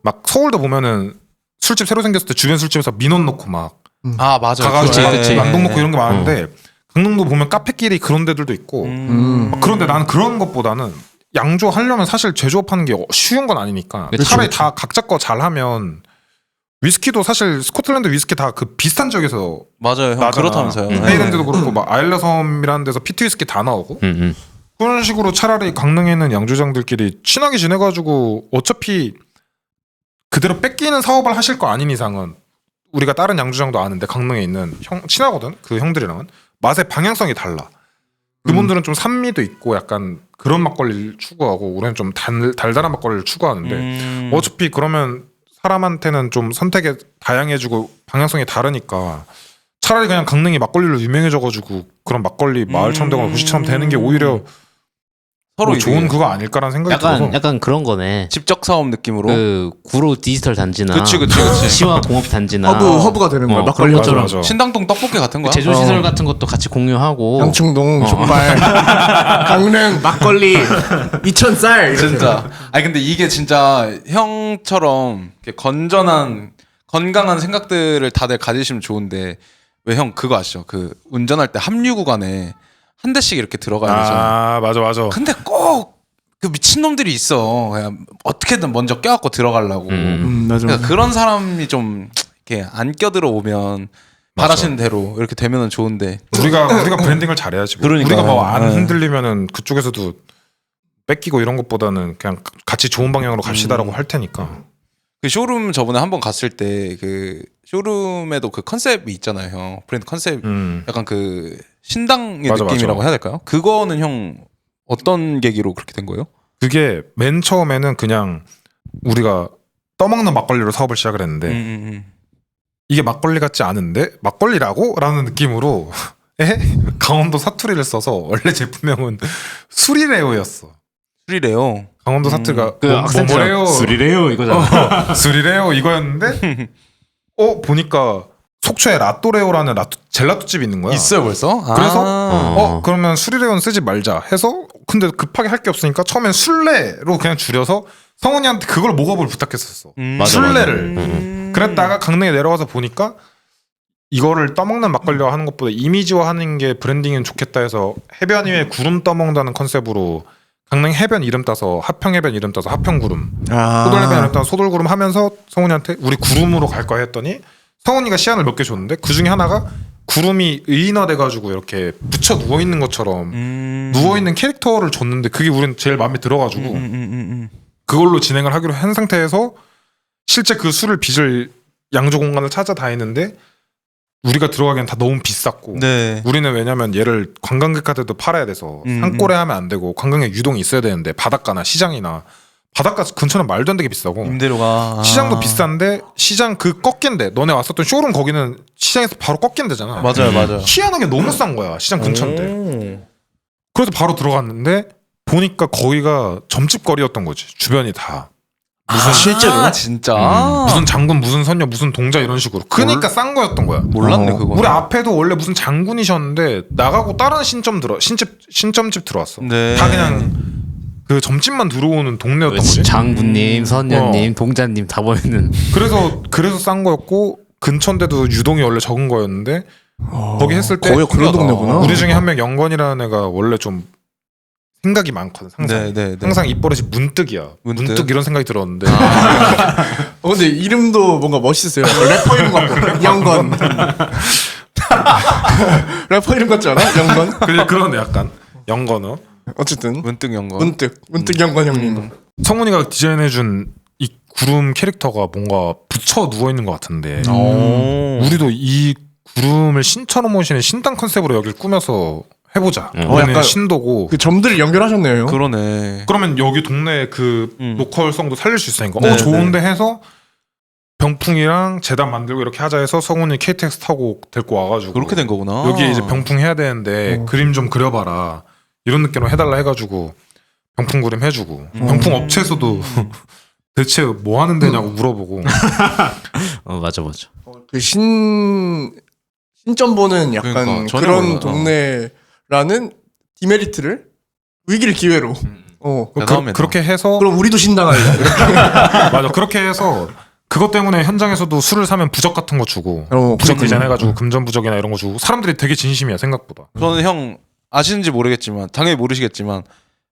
막 서울도 보면은 술집 새로 생겼을 때 주변 술집에서 민원 놓고 막 아 맞아. 가가지고 그치. 난동 놓고 이런 게 많은데 강릉도 보면 카페끼리 그런 데들도 있고 막 그런데 나는 그런 것보다는 양조 하려면 사실 제조업 하는 게 쉬운 건 아니니까 그치. 차라리 다 각자 거 잘하면 위스키도 사실 스코틀랜드 위스키 다 그 비슷한 지역에서 맞아요, 형. 나잖아. 그렇다면서요. 네. 헤이랜드도 그렇고 막 아일라 섬이라는 데서 피트 위스키 다 나오고 그런 식으로 차라리 강릉에 있는 양조장들끼리 친하게 지내가지고 어차피 그대로 뺏기는 사업을 하실 거 아닌 이상은 우리가 다른 양조장도 아는데 강릉에 있는 형 친하거든 그 형들이랑은 맛의 방향성이 달라. 그분들은 좀 산미도 있고 약간 그런 막걸리를 추구하고 우리는 좀 달달한 막걸리를 추구하는데 어차피 그러면 사람한테는 좀 선택이 다양해지고 방향성이 다르니까 차라리 그냥 강릉이 막걸리로 유명해져가지고 그런 막걸리 마을처럼 되거나 도시처럼 되는 게 오히려 서로 뭐 좋은 이게 그거 아닐까라는 생각이 들어서 약간 그런 거네. 집적 사업 느낌으로. 그 구로 디지털 단지나 그치. 시와 공업 단지나 허브가 되는 거야. 막걸리 그런 것처럼. 것처럼 신당동 떡볶이 같은 거야. 제조 시설 같은 것도 같이 공유하고 양충동 족발 강릉 막걸리 2,000쌀 이렇게. 진짜. 아니 근데 이게 진짜 형처럼 이렇게 건강한 생각들을 다들 가지시면 좋은데 왜 형 그거 아시죠? 그 운전할 때 합류 구간에 한 대씩 이렇게 들어가야 되잖아. 아 맞아. 근데 꼭 그 미친 놈들이 있어. 그냥 어떻게든 먼저 껴갖고 들어가려고. 맞아. 그러니까 그런 사람이 좀 이렇게 안 껴들어 오면 바라시는 대로 이렇게 되면은 좋은데. 우리가 브랜딩을 잘해야지. 뭐. 그러니까. 우리가 뭐 안 네. 흔들리면은 그쪽에서도 뺏기고 이런 것보다는 그냥 같이 좋은 방향으로 갑시다라고 할 테니까. 그 쇼룸 저번에 한번 갔을 때 그 쇼룸에도 그 컨셉이 있잖아요, 형. 브랜드 컨셉 약간 그 신당의 맞아, 느낌이라고 맞아. 해야 될까요? 그거는 형 어떤 계기로 그렇게 된 거예요? 그게 맨 처음에는 그냥 우리가 떠먹는 막걸리로 사업을 시작을 했는데 이게 막걸리 같지 않은데 막걸리라고? 라는 느낌으로 강원도 사투리를 써서 원래 제품명은 수리레오였어. 술이래요. 강원도 사투리가 그 악센트랑 술이래요 이거잖아. 수리레오 이거였는데 보니까 속초에 라또레오라는 젤라또 집이 있는 거야. 있어요 벌써? 그래서 그러면 수리레오는 쓰지 말자 해서 근데 급하게 할 게 없으니까 처음엔 술래로 그냥 줄여서 성훈이한테 그걸 목업을 부탁했었어. 술래를. 그랬다가 강릉에 내려와서 보니까 이거를 떠먹는 막걸리와 하는 것보다 이미지화 하는 게 브랜딩은 좋겠다 해서 해변 위에 구름 떠먹는다는 컨셉으로 강릉 해변 이름 따서 하평 해변 이름 따서 하평 구름, 소돌 해변 이름 따서 소돌 구름 하면서 성훈이한테 우리 구름으로 갈 거야 했더니 성훈이가 시안을 몇 개 줬는데 그 중에 하나가 구름이 의인화돼가지고 이렇게 붙여 누워 있는 것처럼 누워 있는 캐릭터를 줬는데 그게 우린 제일 마음에 들어가지고 그걸로 진행을 하기로 한 상태에서 실제 그 술을 빚을 양조 공간을 찾아다니는데 우리가 들어가기엔 다 너무 비쌌고 네. 우리는 왜냐면 얘를 관광객한테도 팔아야 돼서 산골에 하면 안 되고 관광객 유동이 있어야 되는데 바닷가나 시장이나 바닷가 근처는 말도 안 되게 비싸고 임대료가 시장도 비싼데 시장 그 꺾인 데 너네 왔었던 쇼룸 거기는 시장에서 바로 꺾인 데잖아. 맞아요. 희한하게 너무 싼 거야 시장 근처인데. 그래서 바로 들어갔는데 보니까 거기가 점집 거리였던 거지. 주변이 다 무슨 실제로 진짜 무슨 장군 무슨 선녀 무슨 동자 이런 식으로. 그러니까 싼 거였던 거야. 몰랐네 그거. 우리 앞에도 원래 무슨 장군이셨는데 나가고 다른 신점집 들어왔어. 네. 다 그냥 그 점집만 들어오는 동네였던 거지. 장군님, 선녀님, 동자님 다 보이는. 그래서 싼 거였고 근처인데도 유동이 원래 적은 거였는데 거기 했을 때 거기가 그런 동네구나. 우리 중에 한 명 영건이라는 애가 원래 좀 생각이 많거든. 항상 항상 입버릇이 문득이야. 문득 이런 생각이 들었는데 근데 이름도 뭔가 멋있어요. 래퍼 이름 같고 영건. 래퍼 이름 같지 않아? 영건? 그러네 약간 영건어. 어쨌든 문득 연거. 문득 영건 형님. 성훈이가 디자인해준 이 구름 캐릭터가 뭔가 붙여 누워 있는 것 같은데 우리도 이 구름을 신천어모신의 신당 컨셉으로 여길 꾸며서 해보자. 우리는 약간 신도고. 그 점들을 연결하셨네요. 그러네. 그러면 여기 동네 그 로컬성도 살릴 수 있으니까 네, 좋은데 해서 병풍이랑 재단 만들고 이렇게 하자 해서 성훈이 KTX 타고 데리고 와가지고 그렇게 된 거구나. 여기 이제 병풍 해야 되는데 그림 좀 그려봐라 이런 느낌으로 해달라 해가지고 병풍 그림 해주고 병풍 업체에서도 대체 뭐 하는 데냐고 물어보고 맞아. 그 신점보는 약간 그러니까, 전혀 그런 몰라. 동네라는 디메리트를 위기를 기회로. 대단합니다. 그렇게 해서 그럼 우리도 신당할래. 맞아 그렇게 해서 그것 때문에 현장에서도 술을 사면 부적 같은 거 주고 부적 그렇군요. 디자인해가지고 금전 부적이나 이런 거 주고 사람들이 되게 진심이야 생각보다. 저는 형 아시는지 모르겠지만 당연히 모르시겠지만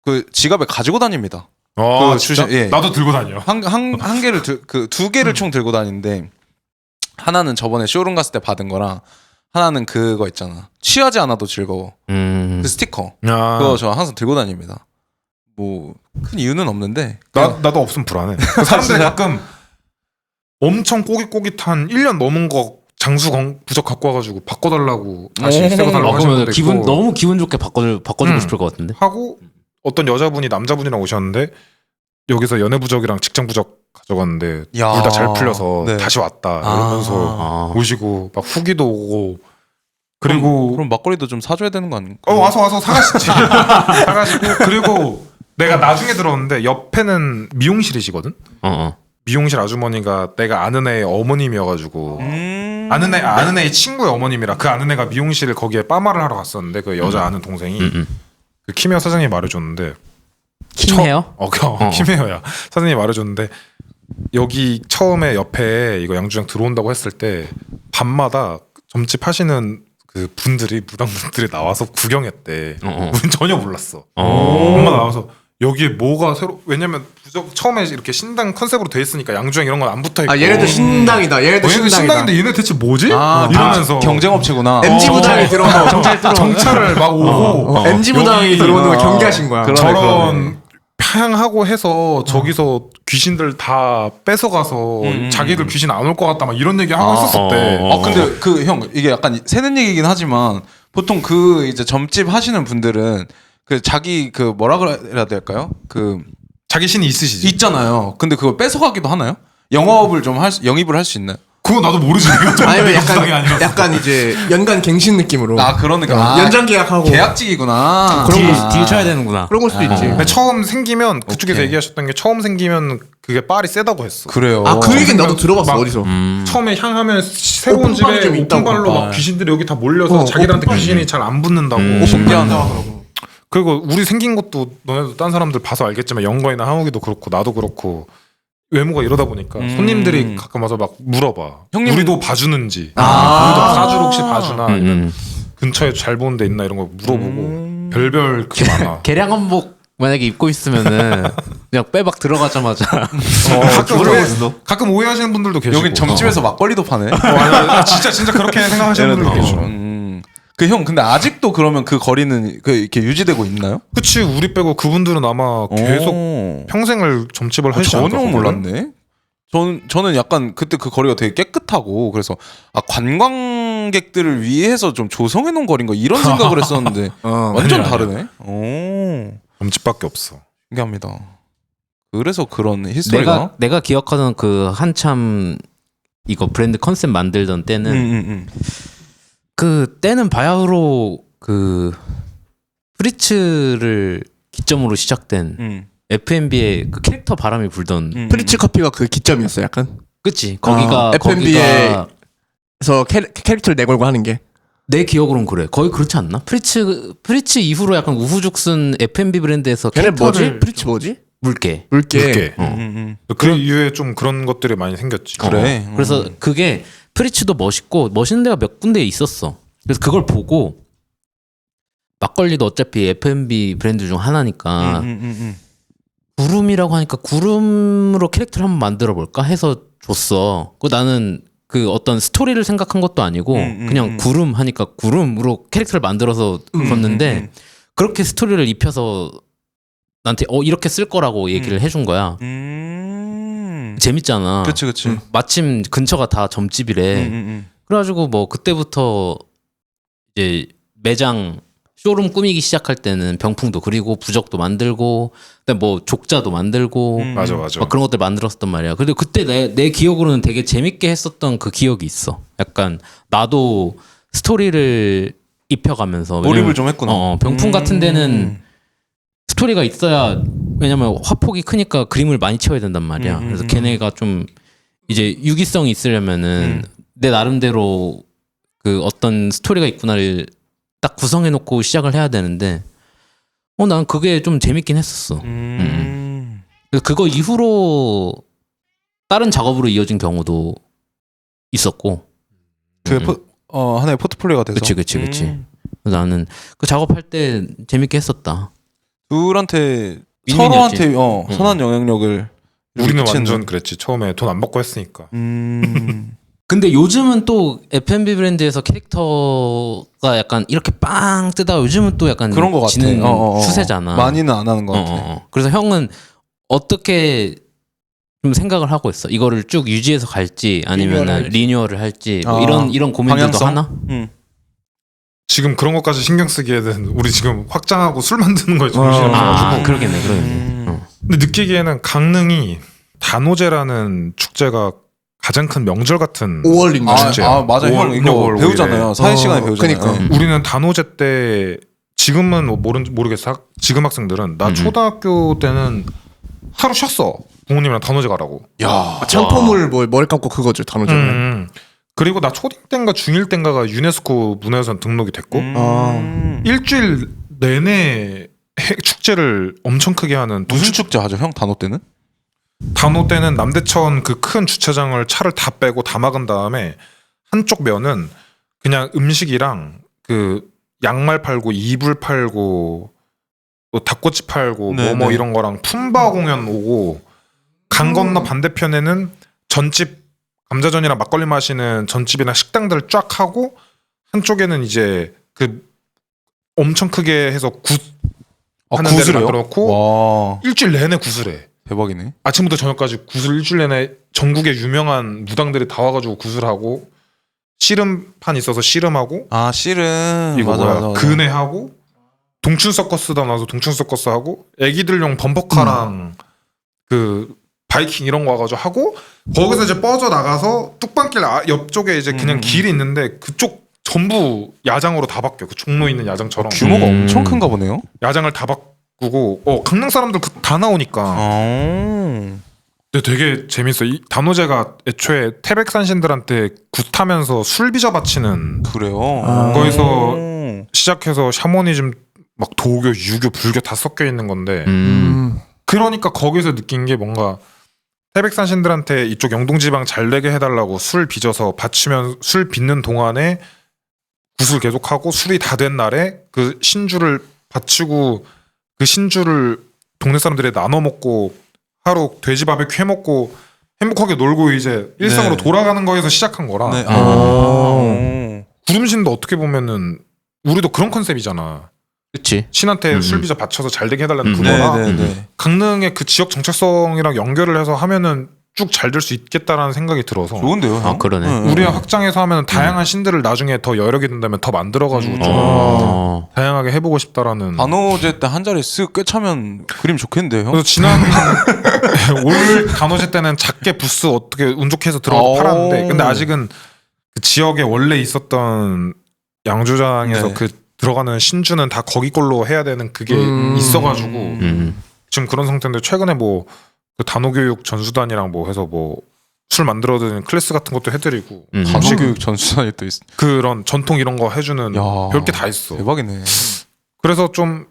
그 지갑에 가지고 다닙니다. 아 그 진짜? 주신- 예. 나도 들고 다녀. 한 개를 두 개를 총 들고 다니는데 하나는 저번에 쇼룸 갔을 때 받은 거랑 하나는 그거 있잖아. 취하지 않아도 즐거워. 그 스티커. 아, 그거 저 항상 들고 다닙니다. 뭐 큰 이유는 없는데 나도 없으면 불안해. 사람들이 가끔 엄청 꼬깃꼬깃한 1년 넘은 거 장수 부적 갖고 와가지고 바꿔달라고 다시 새거 달라고 하시는 그러면 분도 있고 너무 기분 좋게 바꿔주고 싶을 것 같은데. 하고 어떤 여자분이 남자분이랑 오셨는데 여기서 연애 부적이랑 직장 부적 가져갔는데 둘 야. 다 잘 풀려서 네. 다시 왔다 이러면서 아. 오시고 막 후기도 오고 그리고 그럼 막걸리도 좀 사줘야 되는 거 아닙니까? 와서 사가시지 사가시고 그리고 내가 나중에 들었는데 옆에는 미용실이시거든. 미용실 아주머니가 내가 아는 애의 어머님이어가지고 아는 애의 친구의 어머님이라 그 아는 애가 미용실 거기에 빠마를 하러 갔었는데 그 여자 아는 동생이 그 키메어 사장님이 말해줬는데 킴해요? 키메어야 사장님이 말해줬는데 여기 처음에 옆에 이거 양주장 들어온다고 했을 때 밤마다 점집 하시는 그 분들이 무당분들이 나와서 구경했대. 우린 전혀 몰랐어. 엄마 나와서 여기에 뭐가 새로 왜냐면 부적 처음에 이렇게 신당 컨셉으로 돼 있으니까 양주장 이런 건 안 붙어 있고. 아 얘네들 신당이다. 얘네들 얘네들 신당이다. 신당인데 얘네 대체 뭐지? 아, 이러면서 경쟁업체구나. MG 부당이 들어오는 정찰을 막 오고 MG 부당이 여기 들어오는 걸 경계하신 거야. 그러네, 저런 평하고 해서 저기서 귀신들 다 뺏어가서 자기들 귀신 안 올 것 같다 막 이런 얘기 하고 했었대. 근데 그 형 이게 약간 새는 얘기긴 하지만 보통 그 이제 점집 하시는 분들은 그 자기 그 뭐라 그래야 될까요? 그 자기 신이 있으시지? 있잖아요. 근데 그걸 뺏어가기도 하나요? 영업을 좀 영입을 할 수 있나요? 그거 나도 모르지. 아니면 약간 이제 연간 갱신 느낌으로. 아 그러니까 연장 계약하고 계약직이구나. 딜 쳐야 되는구나. 그런 걸 수도 있지. 근데 처음 생기면 그쪽에서 오케이. 얘기하셨던 게 처음 생기면 그게 빨이 세다고 했어. 그래요. 아 그 얘기는 나도 들어봤어 막- 어디서. 처음에 향하면 새로운 오픈빨이 좀 집에 있다고. 오픈발로 막 귀신들이 여기 다 몰려서 자기들한테 귀신이 잘 안 붙는다고. 신기하다. 그리고 우리 생긴 것도 너네도 딴 사람들 봐서 알겠지만 영거이나 하욱이도 그렇고 나도 그렇고 외모가 이러다 보니까 손님들이 가끔 와서 막 물어봐. 형님- 우리도 봐주는지, 우리도 아. 사주로 혹시 봐주나, 아니면 근처에 잘 보는 데 있나 이런 거 물어보고 별별 그게 많아. 개량 한복 만약에 입고 있으면은 그냥 빼박 들어가자마자 가끔 오해하시는 분들도 계시고. 여기 점집에서 막걸리도 파네. 진짜 그렇게 생각하시는 분들도 계시고. 그 형 근데 아직도 그러면 그 거리는 그 이렇게 유지되고 있나요? 그치, 우리 빼고 그분들은 아마 계속 오. 평생을 점집을 하시지 않을까. 전혀 거기는? 몰랐네. 저는 약간 그때 그 거리가 되게 깨끗하고 그래서 아 관광객들을 위해서 좀 조성해 놓은 거리인가 이런 생각을 했었는데 완전 아니야, 다르네. 오, 점집밖에 없어. 신기합니다. 그래서 그런 히스토리가. 내가 기억하던 그 한참 이거 브랜드 컨셉 만들던 때는 그 때는 바야흐로 그 프리츠를 기점으로 시작된 F&B의 그 캐릭터 바람이 불던 프리츠 커피가 그 기점이었어 약간. 그치 거기가 F&B에 거기가 그래서 캐릭터를 내걸고 하는 게. 내 기억으로는 그래 거의 그렇지 않나? 프리츠 이후로 약간 우후죽순 F&B 브랜드에서 걔네 뭐지? 캐릭터를 프리츠 뭐지? 물게 물게. 그 이후에 좀 그런 것들이 많이 생겼지. 그래. 그래서 그게 프리츠도 멋있고 멋있는 데가 몇 군데 있었어. 그래서 그걸 보고 막걸리도 어차피 F&B 브랜드 중 하나니까 구름이라고 하니까 구름으로 캐릭터를 한번 만들어 볼까 해서 줬어. 그 나는 그 어떤 스토리를 생각한 것도 아니고 그냥 구름 하니까 구름으로 캐릭터를 만들어서 줬는데 그렇게 스토리를 입혀서 나한테 이렇게 쓸 거라고 얘기를 해준 거야. 재밌잖아. 그치. 마침 근처가 다 점집이래. 그래가지고 뭐 그때부터 이제 매장 쇼룸 꾸미기 시작할 때는 병풍도 그리고 부적도 만들고 그다음 뭐 족자도 만들고 맞아. 막 그런 것들 만들었단 말이야. 근데 그때 내 기억으로는 되게 재밌게 했었던 그 기억이 있어. 약간 나도 스토리를 입혀가면서 몰입을 좀 했구나. 병풍 같은 데는 스토리가 있어야 왜냐면 화폭이 크니까 그림을 많이 채워야 된단 말이야. 그래서 걔네가 좀 이제 유기성이 있으려면은 내 나름대로 그 어떤 스토리가 있구나를 딱 구성해 놓고 시작을 해야 되는데 난 그게 좀 재밌긴 했었어. 그래서 그거 이후로 다른 작업으로 이어진 경우도 있었고. 하나의 포트폴리오가 돼서. 그치. 그래서 나는 그 작업할 때 재밌게 했었다. 둘한테 윈윈이었지. 서로한테 선한 영향력을 우리는 미치는. 완전 그랬지. 처음에 돈 안 받고 했으니까. 근데 요즘은 또 F&B 브랜드에서 캐릭터가 약간 이렇게 빵 뜨다가 요즘은 또 약간 그런 거 같아. 지는 추세잖아. 많이는 안 하는 것 같아. 그래서 형은 어떻게 좀 생각을 하고 있어? 이거를 쭉 유지해서 갈지 아니면 리뉴얼을 할지 뭐 이런 고민들도 방향성? 하나? 지금 그런 것까지 신경 쓰기에는 우리 지금 확장하고 술 만드는 거에 정신이 없어가지고. 그러겠네. 근데 느끼기에는 강릉이 단오제라는 축제가 가장 큰 명절 같은 5월인가? 축제야. 맞아. 형 5월, 이거 5월, 배우잖아요. 5일에. 사회 시간에 배우잖아요. 그러니까. 우리는 단오제 때 지금은 뭐 모르겠어. 지금 학생들은 나 초등학교 때는 하루 쉬었어. 부모님이랑 단오제 가라고. 야, 창포물 뭐 머리 감고 그거죠 단오제는. 그리고 나 초딩 땐가 중1 땐가가 유네스코 문화유산 등록이 됐고 일주일 내내 축제를 엄청 크게 하는 무슨 축제 하죠, 형? 단오 때는? 단오 때는 남대천 그 큰 주차장을 차를 다 빼고 다 막은 다음에 한쪽 면은 그냥 음식이랑 그 양말 팔고 이불 팔고 또 닭꼬치 팔고 네, 뭐 네. 이런 거랑 품바 공연 오고 강 건너 반대편에는 전집 감자전이랑 막걸리 마시는 전집이나 식당들 쫙 하고 한쪽에는 이제 그 엄청 크게 해서 굿 하는 데를 구슬이요? 만들어 놓고 와, 일주일 내내 굿을 대박이네. 아침부터 저녁까지 굿을 일주일 내내 전국의 유명한 무당들이 다 와가지고 굿을하고 씨름판 있어서 씨름하고 아, 씨름. 이거 맞아, 뭐야 맞아, 맞아. 근해하고 동춘 서커스다 나와서 동춘 서커스 하고 애기들용 범퍼카랑 그 바이킹 이런 거 와가지고 하고 거기서 이제 뻗어 나가서 뚝방길 옆쪽에 이제 그냥 길이 있는데 그쪽 전부 야장으로 다 바뀌어. 그 종로 있는 야장처럼 규모가 엄청 큰가 보네요. 야장을 다 바꾸고 강릉 사람들 다 나오니까. 아. 근데 되게 재밌어. 이 단오제가 애초에 태백산신들한테 굿하면서 술 빚어 바치는 그래요. 거기서 시작해서 샤머니즘 막 도교, 유교, 불교 다 섞여 있는 건데 그러니까 거기서 느낀 게 뭔가 태백산신들한테 이쪽 영동지방 잘 되게 해달라고 술 빚어서 바치면 술 빚는 동안에 굿을 계속하고 술이 다 된 날에 그 신주를 바치고 그 신주를 동네 사람들이 나눠 먹고 하루 돼지 바베큐 해 먹고 행복하게 놀고 이제 일상으로 네. 돌아가는 거에서 시작한 거라. 네. 구름신도 어떻게 보면은 우리도 그런 컨셉이잖아. 그치. 신한테 술 빚어 바쳐서 잘 되게 해달라는 그거라. 네. 강릉의 그 지역 정체성이랑 연결을 해서 하면은 쭉 잘 될 수 있겠다라는 생각이 들어서 좋은데요, 형? 그러네. 우리가 확장해서 하면 다양한 신들을 나중에 더 여력이 된다면 더 만들어가지고 좀 다양하게 해보고 싶다라는. 단오제 때 한 자리 쓱 꿰차면 그림 좋겠는데요, 형? 그래서 지난 올 단오제 때는 작게 부스 어떻게 운 좋게 해서 들어가서 오. 팔았는데 근데 아직은 그 지역에 원래 있었던 양조장에서 네. 그 들어가는 신주는 다 거기 걸로 해야 되는 그게 있어가지고 지금 그런 상태인데 최근에 뭐 그 단오교육 전수단이랑 뭐 해서 뭐 술 만들어드는 클래스 같은 것도 해드리고 단오교육 전수단이 또 있어. 그런 전통 이런 거 해주는 야, 별 게 다 있어. 대박이네. 그래서 좀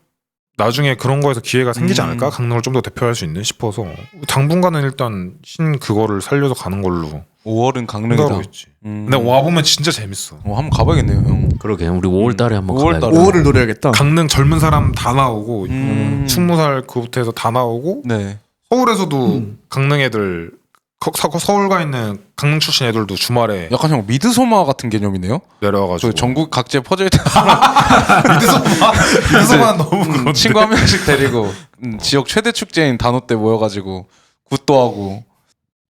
나중에 그런 거에서 기회가 생기지 않을까? 강릉을 좀 더 대표할 수 있는 싶어서 당분간은 일단 신 그거를 살려서 가는 걸로 5월은 강릉이다. 생각하고 있지. 근데 와보면 진짜 재밌어. 한번 가봐야겠네요, 형. 그러게 우리 5월 달에 한번 5월 가봐야겠다. 달에. 5월을 노려야겠다. 강릉 젊은 사람 다 나오고 음. 20살 그부터해서 다 나오고 네. 서울에서도 강릉 애들 서울 가 있는 강릉 출신 애들도 주말에 약간 형 미드소마 같은 개념이네요. 내려와가지고 저 전국 각지에 퍼져 있는 미드소만 너무 그런데. 친구 한 명씩 데리고 지역 최대 축제인 단오 때 모여가지고 굿도 하고.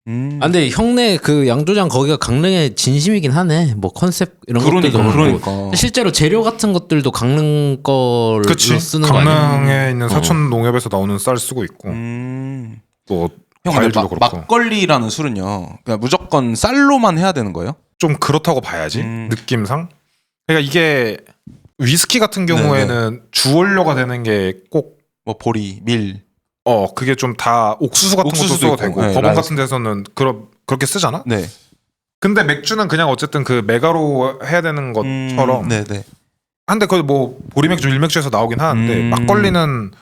아, 근데 형네 그 양조장 거기가 강릉의 진심이긴 하네. 뭐 컨셉 이런 것들도 그렇고. 그러니까. 실제로 재료 같은 것들도 강릉 걸로 그치. 쓰는 거 아니야? 강릉에 있는 사천 농협에서 나오는 쌀 쓰고 있고 또 형 과일도 근데 그렇고 막걸리라는 술은요. 그냥 무조건 쌀로만 해야 되는 거예요? 좀 그렇다고 봐야지 느낌상. 그러니까 이게 위스키 같은 경우에는 주원료가 되는 게 꼭 뭐 보리, 밀. 그게 좀 다 옥수수 같은 것도 옥수수도 써도 있고, 되고 네, 법원 라이스. 같은 데서는 그렇게 쓰잖아. 네. 근데 맥주는 그냥 어쨌든 그 메가로 해야 되는 것처럼 네네. 한데 그 뭐 보리맥주 일맥주에서 나오긴 하는데 막걸리는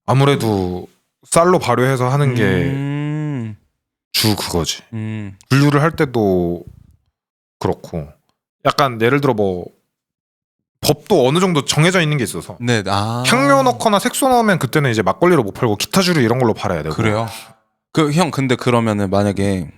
아무래도 쌀로 발효해서 하는 게 주 그거지. 분류를 할 때도 그렇고 약간 예를 들어 뭐 법도 어느 정도 정해져 있는 게 있어서 네. 아. 향료 넣거나 색소 넣으면 그때는 이제 막걸리로 못 팔고 기타 주류 이런 걸로 팔아야 되고. 그래요? 그 형 근데 그러면은 만약에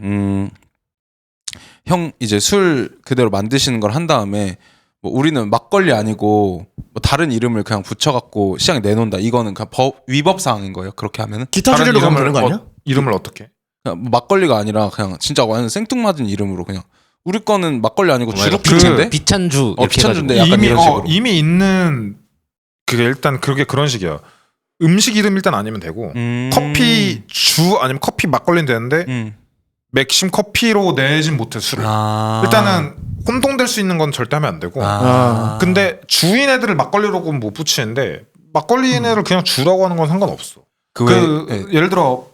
형 이제 술 그대로 만드시는 걸 한 다음에 뭐 우리는 막걸리 아니고 뭐 다른 이름을 그냥 붙여갖고 시장에 내놓는다. 이거는 그냥 위법 사항인 거예요. 그렇게 하면은 기타 다른 주제로 가면 되는 거 아니야? 이름을 어떻게? 그냥 뭐 막걸리가 아니라 그냥 진짜 완전 생뚱맞은 이름으로 그냥 우리 거는 막걸리 아니고 주룩 그 주인데 비찬주 이렇게 비찬주인데 해가지고. 약간 이런 식으로. 이미 있는 그게 일단 그게 그런 식이야. 음식 이름 일단 아니면 되고 커피 주 아니면 커피 막걸리는 되는데 맥심 커피로 내진 못해 술을. 일단은 혼동될 수 있는 건 절대 하면 안 되고. 근데 주인 애들을 막걸리라고 못 붙이는데 막걸리인 애를 그냥 주라고 하는 건 상관없어. 예를 들어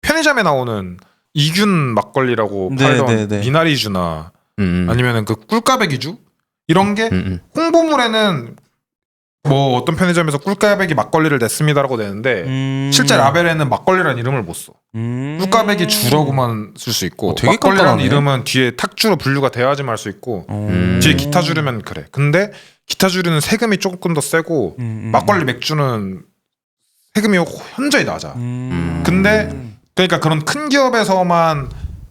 편의점에 나오는 이균 막걸리라고 네, 팔던 네, 네. 미나리주나 아니면은 그 꿀까베기주 이런 게 홍보물에는 뭐 어떤 편의점에서 꿀까베기 막걸리를 냈습니다라고 내는데 실제 라벨에는 막걸리라는 이름을 못 써. 꿀까베기 주라고만 쓸 수 있고 되게 막걸리라는 깐깐하네. 이름은 뒤에 탁주로 분류가 돼야지만 할 수 있고 뒤에 기타 주류면 그래. 근데 기타 주류는 세금이 조금 더 세고 막걸리 맥주는 세금이 현저히 낮아. 근데 그러니까 그런 큰 기업에서만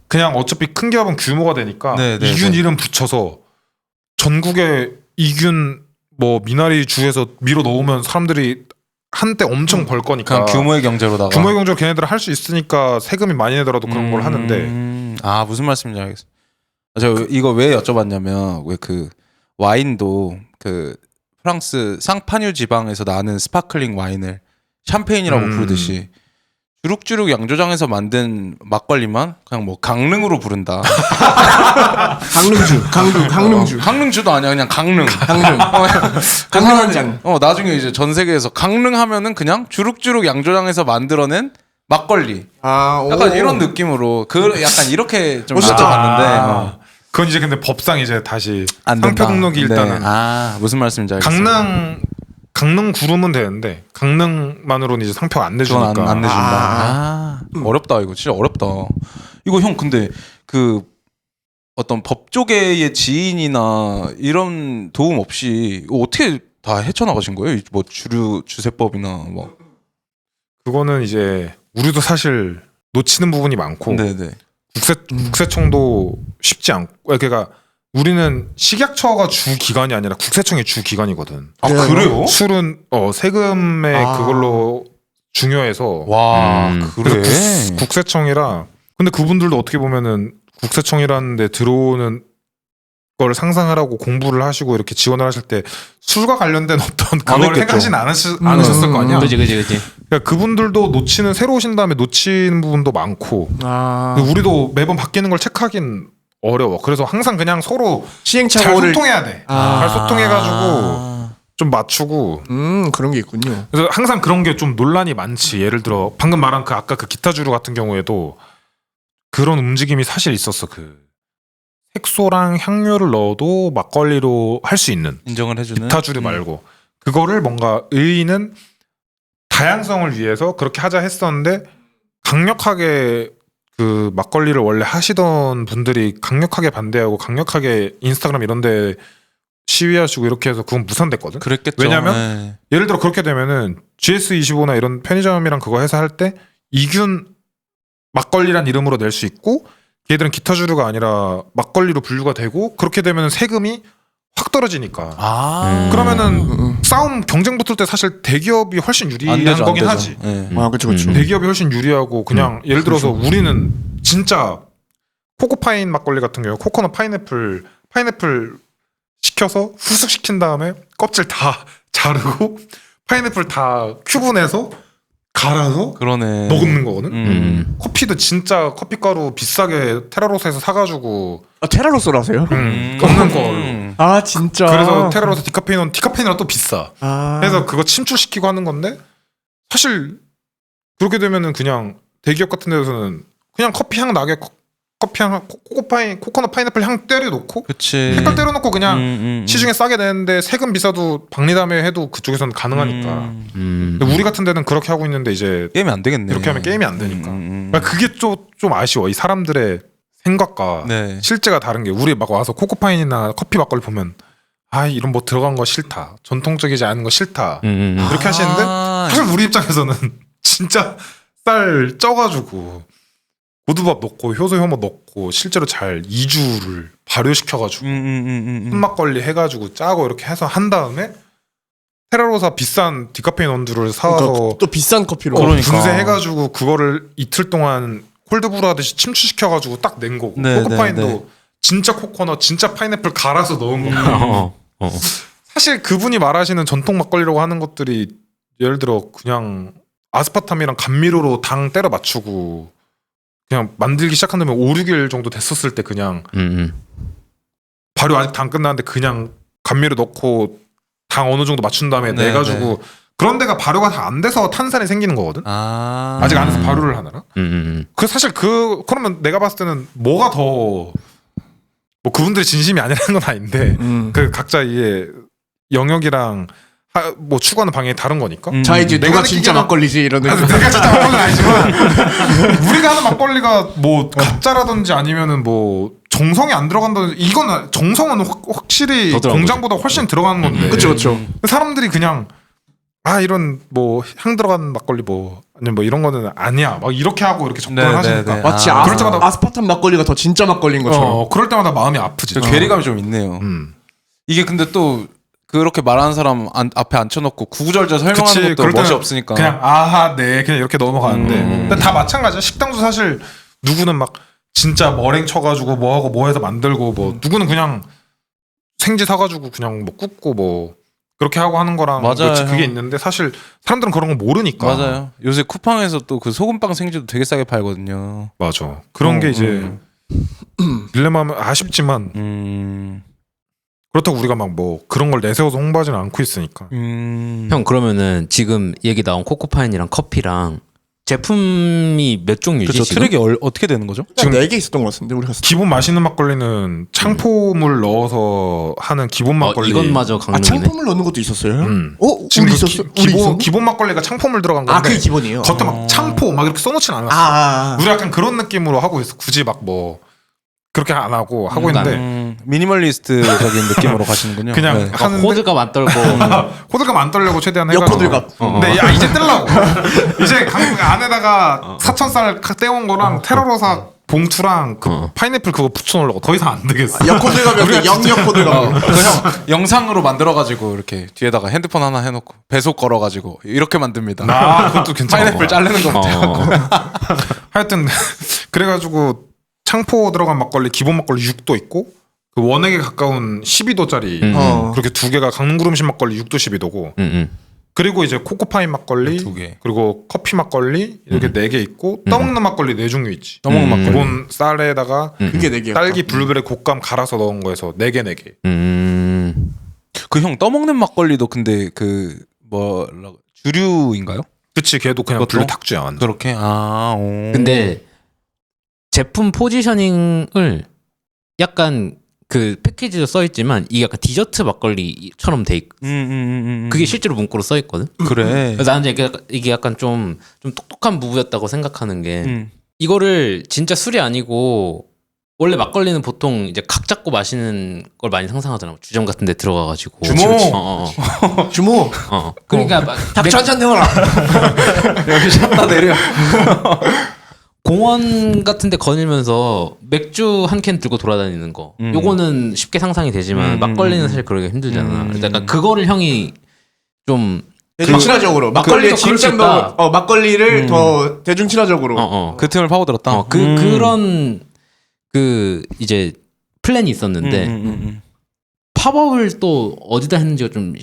그냥 어차피 큰 기업은 규모가 되니까 네, 네, 이균 네. 이름 붙여서 전국에 이균 뭐 미나리 주에서 밀어 넣으면 사람들이 한때 엄청 벌 거니까 그냥 규모의 경제로다가 규모의 경제로 걔네들 할 수 있으니까 세금이 많이 내더라도 그런 걸 하는데 아 무슨 말씀인지 알겠어. 저 이거 왜 여쭤봤냐면 왜 그 와인도 그 프랑스 상파뉴 지방에서 나는 스파클링 와인을 샴페인이라고 부르듯이 주룩주룩 양조장에서 만든 막걸리만 그냥 뭐 강릉으로 부른다. 강릉주. 강릉주도 아니야 그냥 강릉. 강릉 한 잔. 나중에 이제 전 세계에서 강릉 하면은 그냥 주룩주룩 양조장에서 만들어낸 막걸리. 약간 이런 느낌으로 약간 이렇게 좀 멋있다. 봤는데 그건 이제 근데 법상 이제 다시 안 상표 된다. 등록이 일단은 네. 무슨 말씀인지 알겠어요. 강릉 구름은 되는데 강릉만으로는 이제 상표가 안 그건 내주니까 안 내준다. 어렵다 이거 진짜 어렵다. 이거 형 근데 그 어떤 법조계의 지인이나 이런 도움 없이 이거 어떻게 다 헤쳐나가신 거예요? 뭐 주세법이나 뭐. 그거는 이제 우리도 사실 놓치는 부분이 많고 네네. 국세청도 쉽지 않고 그러니까 우리는 식약처가 주 기관이 아니라 국세청이 주 기관이거든. 아 그래요? 술은 세금의 그걸로 중요해서 와 그래. 국세청이라 근데 그분들도 어떻게 보면은 국세청이라는 데 들어오는 걸 상상하라고 공부를 하시고 이렇게 지원을 하실 때 술과 관련된 어떤 그걸 했겠죠. 생각하진 않으셨을 거 아니야. 그지. 그러니까 그분들도 놓치는 새로 오신 다음에 놓치는 부분도 많고 근데 우리도 매번 바뀌는 걸 체크하긴 어려워. 그래서 항상 그냥 서로 잘 시행착오를 소통해야 돼. 잘 소통해가지고 좀 맞추고. 그런 게 있군요. 그래서 항상 그런 게 좀 논란이 많지. 예를 들어 방금 말한 그 아까 그 기타 주류 같은 경우에도 그런 움직임이 사실 있었어. 그 색소랑 향료를 넣어도 막걸리로 할 수 있는 인정을 해주는 기타 주류 말고 그거를 뭔가 의인은 다양성을 위해서 그렇게 하자 했었는데 강력하게 그 막걸리를 원래 하시던 분들이 강력하게 반대하고 강력하게 인스타그램 이런데 시위하시고 이렇게 해서 그건 무산됐거든. 그랬겠죠. 왜냐면 네. 예를 들어 그렇게 되면은 GS25나 이런 편의점이랑 그거 해서 할 때 이균 막걸리란 이름으로 낼 수 있고 걔들은 기타 주류가 아니라 막걸리로 분류가 되고 그렇게 되면 세금이 확 떨어지니까. 그러면은 싸움 경쟁 붙을 때 사실 대기업이 훨씬 안 유리한 되죠, 안 거긴 되죠. 하지. 네. 그렇죠. 대기업이 훨씬 유리하고 그냥 예를 들어서 우리는 진짜 코코파인 막걸리 같은 경우 코코넛 파인애플 시켜서 후숙 시킨 다음에 껍질 다 자르고 파인애플 다 큐브 내서 갈아서 그러네. 먹는 거거든. 커피도 진짜 커피가루 비싸게 테라로스에서 사가지고 테라로스로 하세요? 꺾는 걸로. 진짜. 그래서 테라로스 디카페인이라 또 비싸. 아. 그래서 그거 침출시키고 하는 건데 사실 그렇게 되면은 그냥 대기업 같은 데서는 그냥 커피 향 나게 커피 향 코코넛 파인애플 향 때려놓고 그치. 색깔 때려놓고 그냥 시중에 싸게 내는데 세금 비싸도 박리담회 해도 그쪽에서는 가능하니까. 근데 우리 같은 데는 그렇게 하고 있는데 이제 게임이 안 되겠네. 이렇게 하면 게임이 안 되니까. 그러니까 그게 좀 아쉬워. 이 사람들의 생각과 네. 실제가 다른 게 우리 막 와서 코코파인이나 커피 막걸리 보면 이런 뭐 들어간 거 싫다. 전통적이지 않은 거 싫다. 그렇게 하시는데 사실 우리 입장에서는 진짜 쌀 쪄가지고 고두밥 넣고 효소 효모 넣고 실제로 잘 2주를 발효시켜가지고 흑막걸리 해가지고 짜고 이렇게 해서 한 다음에 테라로사 비싼 디카페인 원두를 사와서 그러니까 또 비싼 커피로. 그러니까. 분쇄해가지고 그거를 이틀 동안 콜드브루 하듯이 침투시켜가지고 딱 낸 거고 네, 코코파인도 네, 네. 진짜 코코넛 진짜 파인애플 갈아서 넣은 거고 어. 사실 그분이 말하시는 전통 막걸리라고 하는 것들이 예를 들어 그냥 아스파탐이랑 감미료로 당 때려 맞추고 그냥 만들기 시작한다면 5, 6일 정도 됐었을 때 그냥 발효 아직 다 안 끝났는데 그냥 감미료 넣고 당 어느 정도 맞춘 다음에 네, 내가지고 그런 데가 발효가 다 안 돼서 탄산이 생기는 거거든. 아. 아직 안 해서 발효를 하느라. 그 사실 그러면 내가 봤을 때는 뭐가 더 뭐 그분들이 진심이 아니라는 건 아닌데 그 각자 이게 영역이랑 뭐 추구하는 방향이 다른 거니까. 자 이제 내가 누가 진짜 느끼기에는- 막걸리지 이런 아니, 느낌. 내가 진짜 막걸리는 아니지만 우리가 하는 막걸리가 뭐 가짜라든지 아니면은 뭐 정성이 안 들어간다든지 이건 정성은 확실히 더 들어간 공장보다 훨씬 들어가는 건데 그렇죠 그렇죠. 사람들이 그냥 이런 뭐 향 들어간 막걸리 뭐 아니면 뭐 이런 거는 아니야 막 이렇게 하고 이렇게 접근을 네, 하시니까 네, 네. 마치 그럴 때마다 아스파탐 막걸리가 더 진짜 막걸리인 것처럼. 그럴 때마다 마음이 아프지. 저 괴리감이 좀 있네요. 이게 근데 또 그렇게 말하는 사람 앞에 앉혀놓고 구구절절 설명하는 그치, 것도 그럴 멋이 때는 없으니까. 그냥 아하 네 그냥 이렇게 넘어가는데 근데 다 마찬가지야. 식당도 사실 누구는 막 진짜 머랭 쳐가지고 뭐하고 뭐해서 만들고 뭐 누구는 그냥 생지 사가지고 그냥 뭐 굽고 뭐 그렇게 하고 하는 거랑 맞아요, 그렇지, 그게 형. 있는데 사실 사람들은 그런 거 모르니까. 맞아요. 요새 쿠팡에서 또 그 소금빵 생지도 되게 싸게 팔거든요. 맞아. 그런 게 이제 딜레마면 아쉽지만 그렇다고 우리가 막 뭐 그런 걸 내세워서 홍보하지는 않고 있으니까. 형 그러면은 지금 얘기 나온 코코파인이랑 커피랑 제품이 몇 종류지 그렇죠. 지금? 트랙이 어떻게 되는 거죠? 지금 4개 있었던 것 같은데 우리 갔을 때. 기본 맛있는 막걸리는 창포물 넣어서 하는 기본 막걸리. 이것마저 강릉이네. 창포물 넣는 것도 있었어요? 지금 우리 그 있었어? 우리 있었나? 기본 막걸리가 창포물 들어간 건데. 그게 기본이에요. 겉에 막 창포 막 이렇게 써놓진 않았어. 우리 약간 그런 느낌으로 하고 있어. 굳이 막 뭐 그렇게 안 하고 하고 있는데 미니멀리스트적인 느낌으로 가시는군요. 그냥 네. 하는데 호들갑 안 떨고 호들갑 안 떨려고 최대한 해가지고. 역호들갑. 근데 야 이제 뜰라고. 이제 안에다가 사천쌀 떼온 거랑 테러로사 봉투랑 그 파인애플 그거 붙여놓으려고 더 이상 안 되겠어. 역호들갑이 영역호들갑. 형 영상으로 만들어가지고 이렇게 뒤에다가 핸드폰 하나 해놓고 배속 걸어가지고 이렇게 만듭니다. 그것도 괜찮아. 파인애플 자르는 거 못해갖고. 하여튼 그래가지고 창포 들어간 막걸리 기본 막걸리 6도 있고 그 원액에 가까운 12도짜리 그렇게 두 개가 강릉구름신 막걸리 6도 12도고 그리고 이제 코코파인 막걸리 두 개. 그리고 커피 막걸리 이렇게 4개 있고 떠먹는 막걸리 4종류 있지. 떠먹는 막걸리. 기본 쌀에다가 그게 4개. 딸기 블루베리 곶감 갈아서 넣은 거에서 4개 4개. 그 형 떠먹는 막걸리도 근데 그 뭐라고 주류인가요? 그치 걔도 그냥 그것도? 블루 탁주야 완전. 그렇게 오. 근데 제품 포지셔닝을 약간 그 패키지도 써 있지만 이게 약간 디저트 막걸리처럼 돼 있. 그게 실제로 문구로 써 있거든. 그래. 그래서 나는 이게 약간 좀 똑똑한 무브였다고 생각하는 게 이거를 진짜 술이 아니고 원래 막걸리는 보통 이제 각 잡고 마시는 걸 많이 상상하잖아. 주점 같은 데 들어가가지고. 주모! 주모. 그러니까 닥쳐 한잔 내워라. 여기 샷다 내려. 공원 같은 데 거닐면서 맥주 한 캔 들고 돌아다니는 거. 요거는 쉽게 상상이 되지만 막걸리는 사실 그러기 힘들잖아. 그래서 약간 그거를 형이 좀 대중친화적으로 막걸리의 그럴 수 진짜 있다. 막걸리를 더 대중친화적으로. 그 틈을 파고들었다. 그런 그 이제 플랜이 있었는데 팝업을 또 어디다 했는지가 좀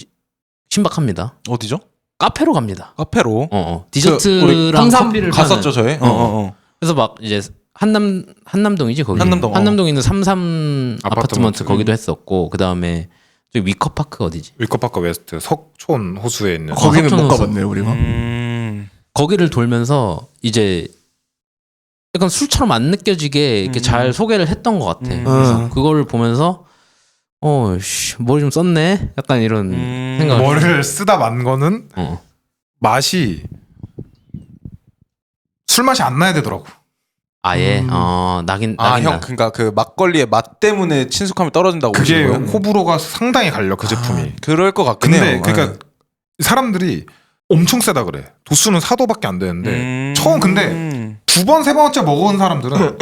신박합니다. 어디죠? 카페로 갑니다. 카페로. 디저트랑 커피를 갔었죠 파는. 저희. 그래서 막 이제 한남동이지 거기. 한남동, 한남동에 있는 33 아파트먼트 아파트먼트. 거기도 했었고 그 다음에 저기 위커파크 어디지? 위커파크 웨스트 석촌 호수에 있는 거기는 못 석촌호수. 가봤네 우리가. 거기를 돌면서 이제 약간 술처럼 안 느껴지게 이렇게 잘 소개를 했던 것 같아. 그래서 그거를 보면서 머리 좀 썼네. 약간 이런 생각. 머리를 쓰다 만 거는 맛이 술 맛이 안 나야 되더라고. 아예 나긴 형 그러니까 그 막걸리의 맛 때문에 친숙함이 떨어진다고 그게 보시는 거예요? 호불호가 상당히 갈려 그 제품이. 그럴 것 같긴 근데 해요. 그러니까 사람들이 엄청 세다 그래. 도수는 4도밖에 안 되는데 처음 근데 두 번, 세 번째 먹은 사람들은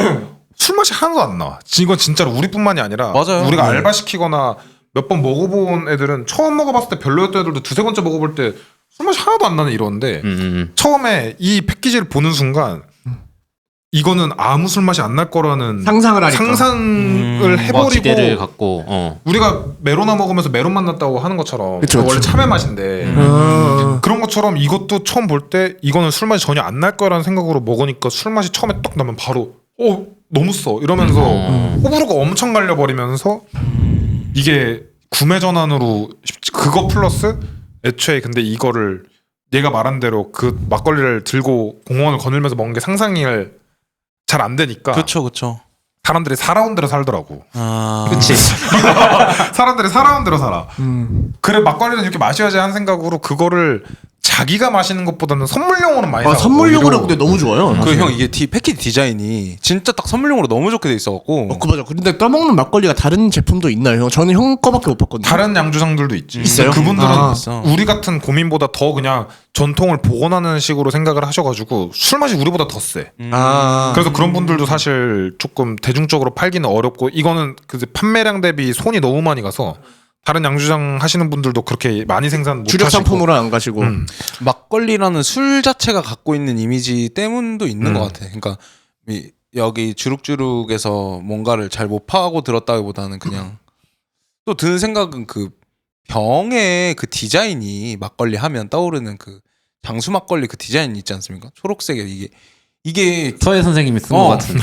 술 맛이 하나도 안 나와. 이건 진짜로 우리뿐만이 아니라 맞아요. 우리가 네. 알바 시키거나 몇 번 먹어본 애들은 처음 먹어봤을 때 별로였던 애들도 두세 번째 먹어볼 때 술 맛이 하나도 안 나는 이러는데 처음에 이 패키지를 보는 순간 이거는 아무 술 맛이 안 날 거라는 상상을 하니까. 상상을 뭐 해버리고 기대를 갖고 우리가 메로나 먹으면서 메론 맛 났다고 하는 것처럼 그쵸, 원래 그쵸. 참외 맛인데 그런 것처럼 이것도 처음 볼 때 이거는 술 맛이 전혀 안 날 거라는 생각으로 먹으니까 술 맛이 처음에 딱 나면 바로 너무 써 이러면서 호불호가 엄청 갈려버리면서 이게 구매 전환으로 그거 플러스 애초에 근데 이거를 얘가 말한 대로 그 막걸리를 들고 공원을 거닐면서 먹는 게 상상이 잘 안 되니까 그쵸. 사람들이 살아온 대로 살더라고. 아, 그치. 사람들이 살아온 대로 살아. 그래 막걸리는 이렇게 마셔야지 하는 생각으로 그거를 자기가 마시는 것보다는 선물용으로는 많이 사고 선물용으로 오히려 근데 너무 좋아요. 그 형 이게 패키지 디자인이 진짜 딱 선물용으로 너무 좋게 돼 있어갖고. 그 맞아. 근데 떠먹는 막걸리가 다른 제품도 있나요, 형? 저는 형 거밖에 못 봤거든요. 다른 양주장들도 있지. 있어요? 그분들은 있어. 우리 같은 고민보다 더 그냥 전통을 복원하는 식으로 생각을 하셔가지고 술 맛이 우리보다 더 세. 그래서 그런 분들도 사실 조금 대중적으로 팔기는 어렵고 이거는 그 판매량 대비 손이 너무 많이 가서 다른 양주장 하시는 분들도 그렇게 많이 생산 못 주력 하시고 상품으로 안 가시고. 막걸리라는 술 자체가 갖고 있는 이미지 때문도 있는 것 같아. 그러니까 여기 주룩주룩에서 뭔가를 잘 못 파고 들었다기보다는 그냥 또 드는 생각은 그 병의 그 디자인이 막걸리 하면 떠오르는 그 장수 막걸리 그 디자인이 있지 않습니까? 초록색에 이게 서예 선생님이 쓴 것 같은.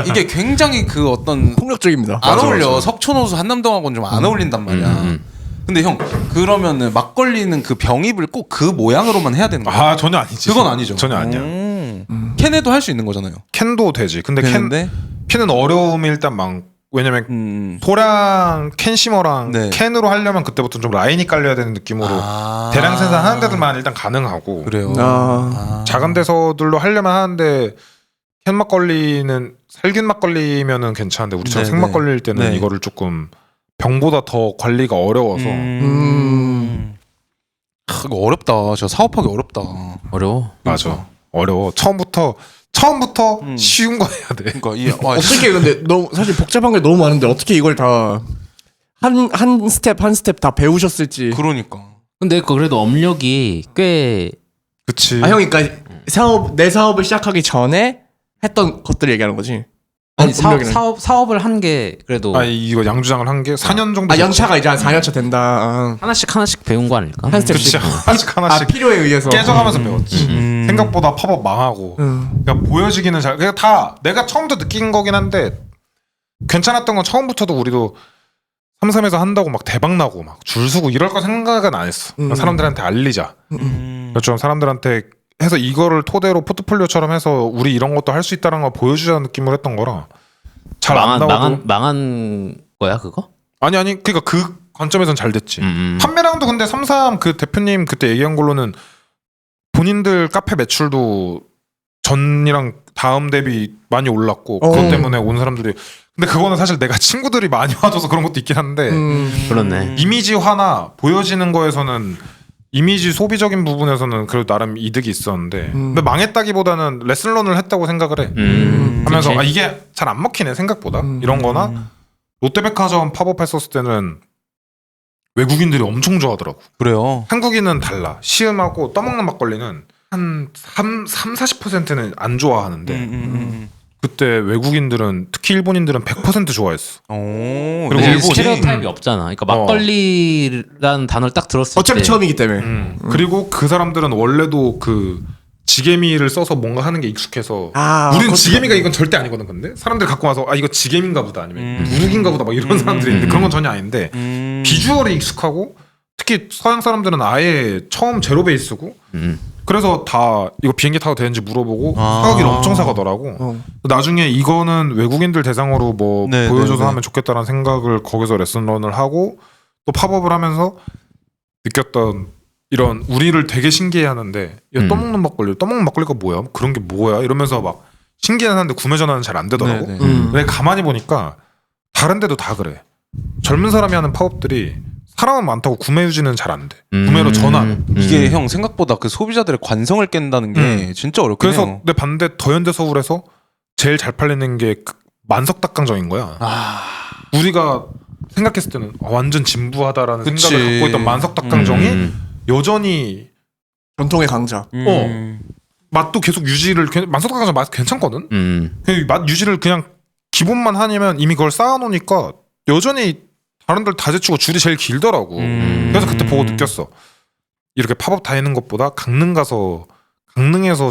이게 굉장히 그 어떤 폭력적입니다. 안 맞아, 어울려. 맞아. 석촌호수 한남동하고는 좀 안 어울린단 말이야. 근데 형 그러면은 막걸리는 그 병입을 꼭 그 모양으로만 해야 되는 거야? 아 전혀 아니지. 그건 아니죠. 전혀 아니야. 캔에도 할 수 있는 거잖아요. 캔도 되지. 근데 되는데 캔은 어려움이 일단 많. 왜냐면 소량 캔시머랑 네. 캔으로 하려면 그때부터 좀 라인이 깔려야 되는 느낌으로 대량 생산하는 데들만 일단 가능하고 그래요. 작은 데서들로 하려면 하는데 캔 막걸리는 살균 막걸리면은 괜찮은데 우리처럼 네네. 생막걸리일 때는 네. 이거를 조금 병보다 더 관리가 어려워서 이거 어렵다. 저 사업하기 어렵다. 어려워. 맞아 어려워 처음부터 쉬운 거 해야 돼. 그러니까 어떻게 근데 너무 사실 복잡한 게 너무 많은데 어떻게 이걸 다 한 스텝 한 스텝 다 배우셨을지. 그러니까. 근데 그래도 업력이 꽤 그치. 형 그러니까 내 사업을 시작하기 전에 했던 것들 얘기하는 거지. 아니 업력이네. 사업을 한 게 그래도 이거 양주장을 한 게 4년 정도. 연차가 이제 한 4년차 된다. 하나씩 배운 거 아닐까? 한 스텝. 그치 하나씩 필요에 의해서. 깨져가면서 배웠지. 생각보다 팝업 망하고. 그러니까 보여지기는 잘. 그냥 다 내가 처음부터 느낀 거긴 한데 괜찮았던 건 처음부터도 우리도 삼삼에서 한다고 막 대박 나고 막 줄 서고 이럴 거 생각은 안 했어. 사람들한테 알리자. 좀 사람들한테 해서 이거를 토대로 포트폴리오처럼 해서 우리 이런 것도 할 수 있다는 걸 보여주자는 느낌으로 했던 거라 잘 안 나와도 망한 거야 그거? 아니 그러니까 그 관점에선 잘 됐지. 판매량도 근데 삼삼 그 대표님 그때 얘기한 걸로는 본인들 카페 매출도 전이랑 다음 대비 많이 올랐고 그것 때문에 온 사람들이 근데 그거는 사실 내가 친구들이 많이 와줘서 그런 것도 있긴 한데 그렇네. 이미지화나 보여지는 거에서는 이미지 소비적인 부분에서는 그래도 나름 이득이 있었는데 근데 망했다기보다는 레슨런을 했다고 생각을 해. 하면서 그치. 이게 잘 안 먹히네 생각보다 이런 거나 롯데백화점 팝업 했었을 때는 외국인들이 엄청 좋아하더라고. 그래요. 한국인은 달라. 시음하고 떠먹는 막걸리는 한 40%는 안 좋아하는데 그때 외국인들은 특히 일본인들은 100% 좋아했어. 오. 그리고 일본이 스테레오타입이 없잖아. 그러니까 막걸리라는 단어를 딱 들었을 어차피 때 처음이기 때문에. 그리고 그 사람들은 원래도 그 지게미를 써서 뭔가 하는 게 익숙해서 우린 그것도 지게미가 이건 절대 아니거든. 근데 사람들 갖고 와서 이거 지게미인가 보다 아니면 누룩인가 보다 막 이런 사람들이 있는데 그런 건 전혀 아닌데 비주얼이 익숙하고 특히 서양 사람들은 아예 처음 제로 베이스고 그래서 다 이거 비행기 타도 되는지 물어보고 사가기를 엄청 사가더라고. 나중에 이거는 외국인들 대상으로 뭐 네, 보여줘서 네, 네. 하면 좋겠다라는 생각을 거기서 레슨런을 하고 또 팝업을 하면서 느꼈던 이런 우리를 되게 신기해하는데 야 떠먹는 막걸리가 뭐야? 그런 게 뭐야? 이러면서 막 신기해하는데 구매 전화는 잘 안 되더라고. 네, 네. 근데 가만히 보니까 다른 데도 다 그래. 젊은 사람이 하는 팝업들이 사람은 많다고 구매 유지는 잘 안 돼. 구매로 전환. 이게 형 생각보다 그 소비자들의 관성을 깬다는 게 진짜 어렵긴 그래서 해요. 내 반대 더현대 서울에서 제일 잘 팔리는 게 만석 닭강정인 거야. 우리가 생각했을 때는 완전 진부하다라는 그치. 생각을 갖고 있던 만석 닭강정이 여전히 전통의 강자. 맛도 계속 유지를 만석 닭강정 맛 괜찮거든. 그 맛 유지를 그냥 기본만 하냐면 이미 그걸 쌓아놓으니까 여전히 다른들 다 제치고 줄이 제일 길더라고. 그래서 그때 보고 느꼈어. 이렇게 팝업 다니는 것보다 강릉에서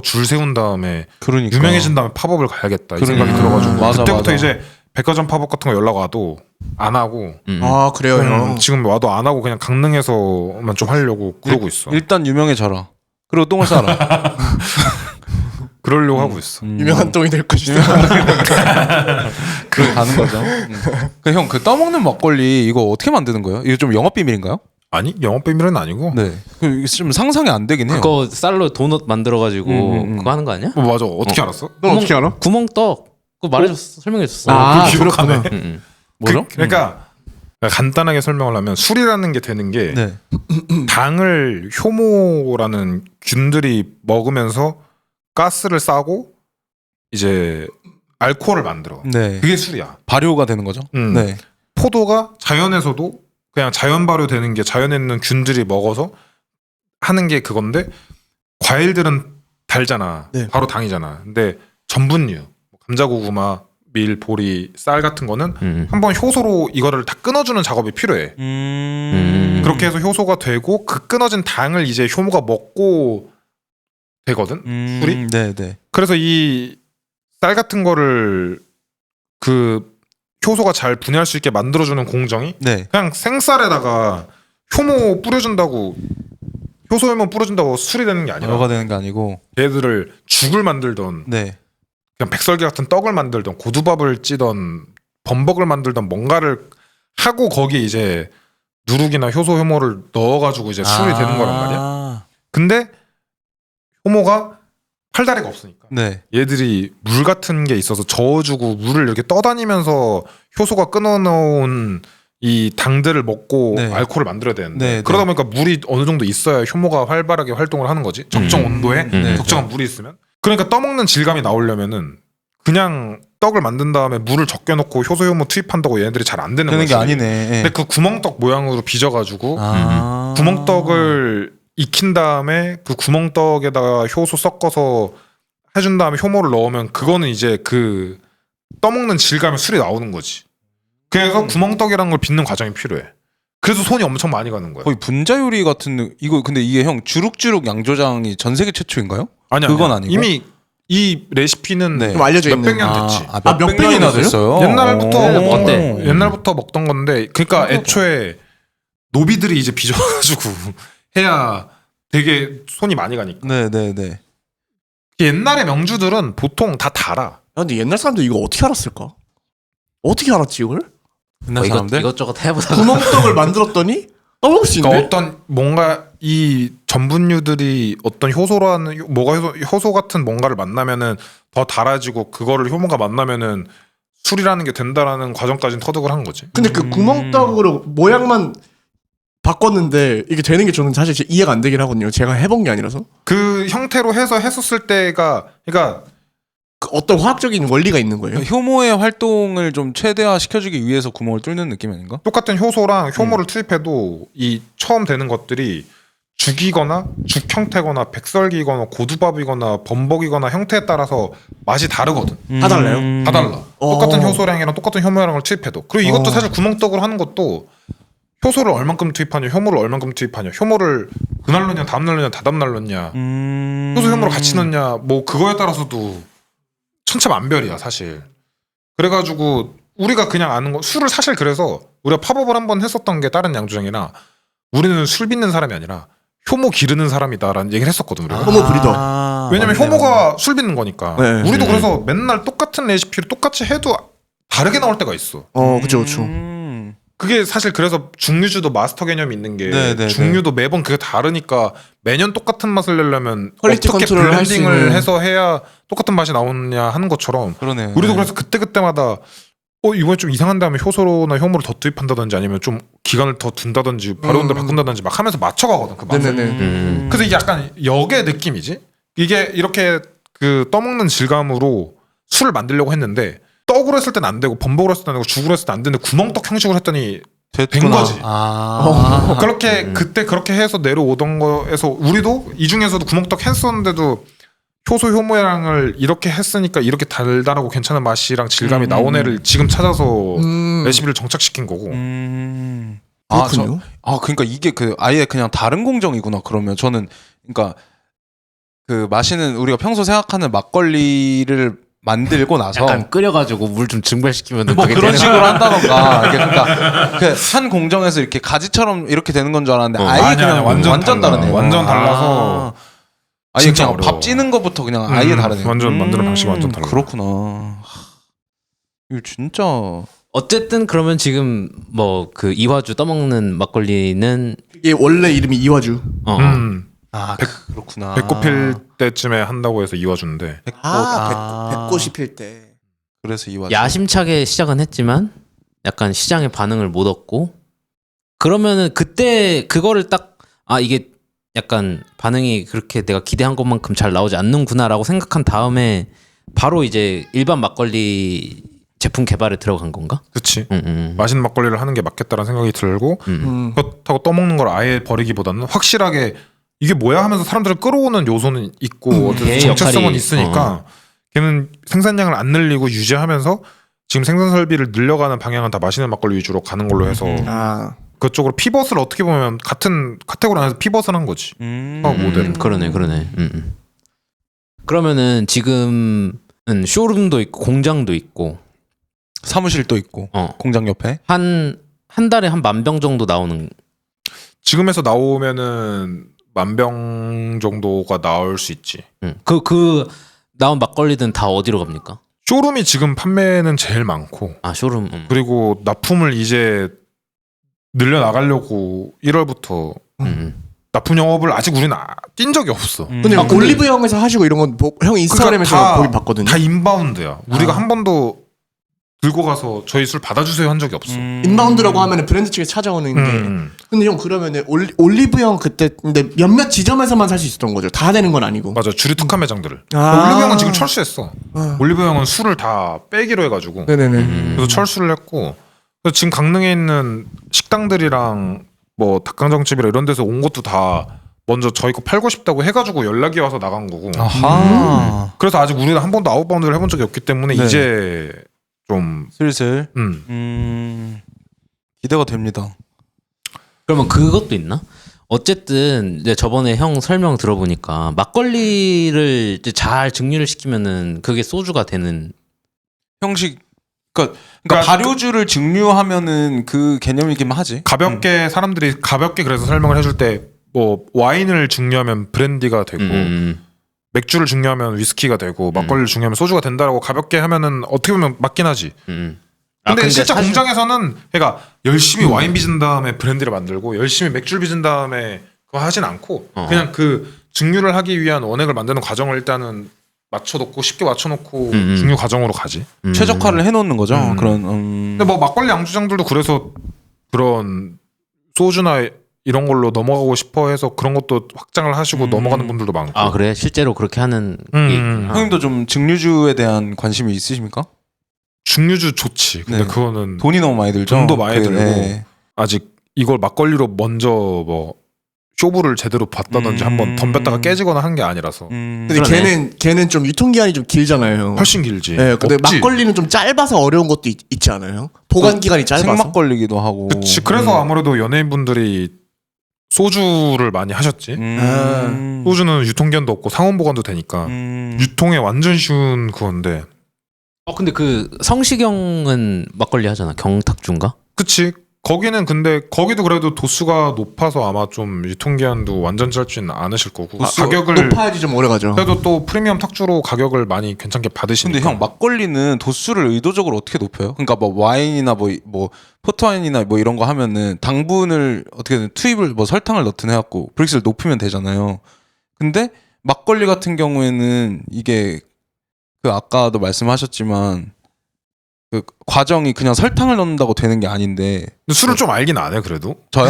줄 세운 다음에 그러니까. 유명해진 다음에 팝업을 가야겠다 이 그러니까. 생각이 들어가지고 맞아, 그때부터 맞아. 이제 백화점 팝업 같은 거 연락 와도 안 하고 아 그래요 형. 지금 와도 안 하고 그냥 강릉에서만 좀 하려고 그러고 있어. 일단 유명해져라. 그리고 똥을 싸라. 그러려고 하고 있어. 유명한 똥이 될 것이다. 그 가는 거죠. 그 형 그 떠먹는 막걸리 이거 어떻게 만드는 거예요? 이거 좀 영업 비밀인가요? 아니 영업 비밀은 아니고. 네. 그 좀 상상이 안 되긴 해요. 그거 쌀로 도넛 만들어가지고 그거 하는 거 아니야? 맞아. 어떻게 알았어? 너 어떻게 알아? 구멍떡 그거 말해줬어 설명해줬어. 아, 그거 기억하네. 뭐죠? 그러니까 간단하게 설명을 하면 술이라는 게 되는 게 네. 당을 효모라는 균들이 먹으면서 가스를 싸고 이제 알코올을 만들어. 네. 그게 술이야. 발효가 되는 거죠. 네. 포도가 자연에서도 그냥 자연 발효되는 게 자연에 있는 균들이 먹어서 하는 게 그건데 과일들은 달잖아. 네. 바로 당이잖아. 근데 전분류, 감자고구마, 밀, 보리, 쌀 같은 거는 한번 효소로 이거를 다 끊어주는 작업이 필요해. 그렇게 해서 효소가 되고 그 끊어진 당을 이제 효모가 먹고 되거든. 술이. 네, 네. 그래서 이 쌀 같은 거를 그 효소가 잘 분해할 수 있게 만들어주는 공정이 네. 그냥 생쌀에다가 효모 뿌려준다고 효소 효모 뿌려준다고 술이 되는 게 아니라 발효가 되는 게 아니고. 얘들을 죽을 만들던 네. 그냥 백설기 같은 떡을 만들던 고두밥을 찌던 범벅을 만들던 뭔가를 하고 거기에 이제 누룩이나 효소 효모를 넣어가지고 이제 술이 되는 거란 말이야. 근데 효모가 팔다리가 없으니까 네. 얘들이 물 같은 게 있어서 저어주고 물을 이렇게 떠다니면서 효소가 끊어놓은 이 당들을 먹고 네. 알코올을 만들어야 되는데 네, 그러다 네. 보니까 물이 어느 정도 있어야 효모가 활발하게 활동을 하는 거지. 적정 온도에 네, 적정한 물이 있으면. 그러니까 떠먹는 질감이 나오려면은 그냥 떡을 만든 다음에 물을 적게 넣고 효소 효모 투입한다고 얘네들이 잘 안 되는 되는 거지. 게 아니네. 근데 그 구멍떡 모양으로 빚어가지고 아. 구멍떡을 익힌 다음에 그 구멍떡에다가 효소 섞어서 해준 다음에 효모를 넣으면 그거는 이제 그 떠먹는 질감의 술이 나오는 거지. 그래서 구멍떡이라는 걸 빚는 과정이 필요해. 그래서 손이 엄청 많이 가는 거야. 거의 분자 요리 같은 이거 근데 이게 형 주룩주룩 양조장이 전 세계 최초인가요? 아니야, 그건 아니야. 아니고? 이미 이 레시피는 네. 좀 알려져 몇백 있는. 년 됐지. 몇 년이나 백년이나 됐어요? 옛날부터 오. 먹던 어때? 거. 옛날부터 먹던 건데 그러니까 애초에 노비들이 이제 빚어가지고 해야 되게 손이 많이 가니까. 네, 네, 네. 옛날의 명주들은 보통 다 달아. 야, 근데 옛날 사람들 이거 어떻게 알았을까? 어떻게 알았지 이걸? 옛날 사람들? 이것저것 해보다가 구멍떡을 만들었더니 떠먹을 수 있네. 그러니까 어떤 뭔가 이 전분류들이 어떤 효소라는 뭐가 효소 같은 뭔가를 만나면은 더 달아지고 그거를 효모가 만나면은 술이라는 게 된다라는 과정까지는 터득을 한 거지. 근데 그 구멍떡으로 모양만 바꿨는데 이게 되는 게 저는 사실 이해가 안 되긴 하거든요. 제가 해본 게 아니라서. 그 형태로 해서 했었을 때가 그러니까 그 어떤 화학적인 원리가 있는 거예요. 효모의 활동을 좀 최대화 시켜주기 위해서 구멍을 뚫는 느낌 아닌가? 똑같은 효소랑 효모를 투입해도 이 처음 되는 것들이 죽이거나 죽 형태거나 백설기거나 고두밥이거나 범벅이거나 형태에 따라서 맛이 다르거든. 다 달라요? 다 달라. 똑같은 효소량이랑 똑같은 효모량을 투입해도. 그리고 이것도 어. 사실 구멍떡으로 하는 것도 효소를 얼만큼 투입하냐, 효모를 얼만큼 투입하냐, 효모를 그날 넣냐, 다음날 넣냐, 다다음날 넣냐, 효소 효모를 같이 넣냐, 뭐 그거에 따라서도 천차만별이야 사실. 그래가지고 우리가 그냥 아는 거 술을 사실 그래서 우리가 팝업을 한번 했었던 게 다른 양조장이나 우리는 술 빚는 사람이 아니라 효모 기르는 사람이다라는 얘기를 했었거든 우리가. 효모 브리더. 왜냐면 맞네, 효모가 술 빚는 거니까. 네. 우리도 그래서 맨날 똑같은 레시피를 똑같이 해도 다르게 나올 때가 있어. 그쵸 그쵸. 그게 사실 그래서 중류주도 마스터 개념이 있는 게 네, 네, 중류도 매번 그게 다르니까 매년 똑같은 맛을 내려면 퀄리티 어떻게 컨트롤을 할수 블렌딩을 있는. 해서 해야 똑같은 맛이 나오느냐 하는 것처럼 그러네요. 우리도 네. 그래서 그때그때마다 이번에 좀 이상한데 하면 효소나 효모를 더 투입한다든지 아니면 좀 기간을 더 둔다든지 발효온도 바꾼다든지 막 하면서 맞춰가거든 그 맛을. 네네네. 그래서 이게 약간 역의 느낌이지. 이게 이렇게 그 떠먹는 질감으로 술을 만들려고 했는데 떡으로 했을 땐 안 되고 범벅으로 했을 땐 안 되고 죽으로 했을 땐 안 되는데 구멍떡 형식으로 했더니 된 거지. 그렇게 그때 그렇게 해서 내려오던 거에서 우리도 이 중에서도 구멍떡 했었는데도 효소 효모양을 이렇게 했으니까 이렇게 달달하고 괜찮은 맛이랑 질감이 나온 애를 지금 찾아서 레시피를 정착시킨 거고. 그렇군요. 그러니까 이게 그 아예 그냥 다른 공정이구나. 그러면 저는 그러니까 그 마시는 우리가 평소 생각하는 막걸리를 만들고 나서 약간 끓여가지고 물 좀 증발시키면 뭐 그게 그런 되는 식으로 한다던가 이게 그러니까 그 한 공정에서 이렇게 가지처럼 이렇게 되는 건 줄 알았는데 아예 아니, 그냥 완전 달라. 다르네. 완전 달라서 아예 진짜 그냥 어려워. 밥 찌는 것부터 그냥 아예 다르네. 완전 만드는 방식이 완전 달라. 그렇구나. 이거 진짜 어쨌든 그러면 지금 뭐 그 이화주 떠먹는 막걸리는 이게 원래 이름이 이화주. 그렇구나. 배꼽 필 때쯤에 한다고 해서 이와주인데 배꽃이 필 때. 그래서 이와주. 야심차게 시작은 했지만 약간 시장의 반응을 못 얻고 그러면은 그때 그거를 딱 이게 약간 반응이 그렇게 내가 기대한 것만큼 잘 나오지 않는구나라고 생각한 다음에 바로 이제 일반 막걸리 제품 개발에 들어간 건가? 그치. 맛있는 막걸리를 하는 게 맞겠다라는 생각이 들고 그렇다고 떠먹는 걸 아예 버리기보다는 확실하게 이게 뭐야 하면서 사람들을 끌어오는 요소는 있고 어쨌든 걔의 정체성은 역할이, 있으니까 걔는 생산량을 안 늘리고 유지하면서 지금 생산 설비를 늘려가는 방향은 다 맛있는 막걸리 위주로 가는 걸로 해서 그쪽으로 피벗을 어떻게 보면 같은 카테고리 안에서 피벗을 한 거지. 모델은. 그러네. 그러면은 지금은 쇼룸도 있고 공장도 있고 사무실도 있고 공장 옆에 한 달에 한 10,000병 정도 나오는. 지금에서 나오면은 10,000병 정도가 나올 수 있지. 그 나온 막걸리든 다 어디로 갑니까? 쇼룸이 지금 판매는 제일 많고 쇼룸. 그리고 납품을 이제 늘려나가려고 1월부터 납품 영업을 아직 우리는 뛴 적이 없어. 근데 올리브영에서 하시고 이런 건 형 인스타그램에서 그러니까 보긴 봤거든요. 다 인바운드야. 우리가 한 번도 들고 가서 저희 술 받아주세요 한 적이 없어. 인바운드라고 하면 브랜드 측에 찾아오는 게. 근데 형 그러면은 올리브영 그때 근데 몇몇 지점에서만 살 수 있었던 거죠. 다 되는 건 아니고. 맞아. 주류 특화 매장들을. 올리브영은 지금 철수했어. 올리브영은 술을 다 빼기로 해가지고. 네네네. 그래서 철수를 했고. 그래서 지금 강릉에 있는 식당들이랑 뭐 닭강정집이라 이런 데서 온 것도 다 먼저 저희 거 팔고 싶다고 해가지고 연락이 와서 나간 거고. 그래서 아직 우리는 한 번도 아웃바운드를 해본 적이 없기 때문에 네. 이제 좀 슬슬 기대가 됩니다. 그러면 그것도 있나? 어쨌든 이제 저번에 형 설명 들어보니까 막걸리를 이제 잘 증류를 시키면은 그게 소주가 되는 형식 그러니까 발효주를 증류하면은 그 개념이긴 하지. 가볍게 사람들이 가볍게 그래서 설명을 해줄 때 뭐 와인을 증류하면 브랜디가 되고 맥주를 증류하면 위스키가 되고 막걸리를 증류하면 소주가 된다라고 가볍게 하면은 어떻게 보면 맞긴 하지. 근데 실제 사실- 공장에서는 그러니까 열심히 와인 빚은 다음에 브랜디를 만들고 열심히 맥주를 빚은 다음에 그거 하진 않고 그냥 그 증류를 하기 위한 원액을 만드는 과정을 일단은 맞춰놓고 쉽게 맞춰놓고 증류 과정으로 가지. 최적화를 해놓는 거죠. 그런 근데 뭐 막걸리 양주장들도 그래서 그런 소주나 이런 걸로 넘어가고 싶어 해서 그런 것도 확장을 하시고 넘어가는 분들도 많고. 그래? 실제로 그렇게 하는 게 있구나. 형님도 좀 증류주에 대한 관심이 있으십니까? 증류주 좋지. 근데 네. 그거는 돈이 너무 많이 들죠. 돈도 많이 들고 네. 아직 이걸 막걸리로 먼저 뭐 쇼부를 제대로 봤다든지 한번 덤볐다가 깨지거나 한 게 아니라서 근데 그러네. 걔는 좀 유통기한이 좀 길잖아요. 훨씬 길지. 네, 근데 없지. 막걸리는 좀 짧아서 어려운 것도 있지 않아요? 보관 기간이 짧아서. 생막걸리기도 하고. 그치. 그래서 아무래도 연예인분들이 소주를 많이 하셨지. 소주는 유통기한도 없고 상온 보관도 되니까 유통에 완전 쉬운 그건데. 근데 그 성시경은 막걸리 하잖아. 경탁주인가? 그치. 거기는 근데 거기도 그래도 도수가 높아서 아마 좀 유통기한도 완전 짧지는 않으실 거고 가격을 높아야지 좀 오래가죠. 그래도 또 프리미엄 탁주로 가격을 많이 괜찮게 받으시니까. 근데 형 막걸리는 도수를 의도적으로 어떻게 높여요? 그러니까 뭐 와인이나 뭐 포트와인이나 뭐 이런 거 하면은 당분을 어떻게든 투입을 뭐 설탕을 넣든 해갖고 브릭스를 높이면 되잖아요. 근데 막걸리 같은 경우에는 이게 그 아까도 말씀하셨지만 그 과정이 그냥 설탕을 넣는다고 되는 게 아닌데. 근데 술을 좀 알긴 안 해 그래도. 저요?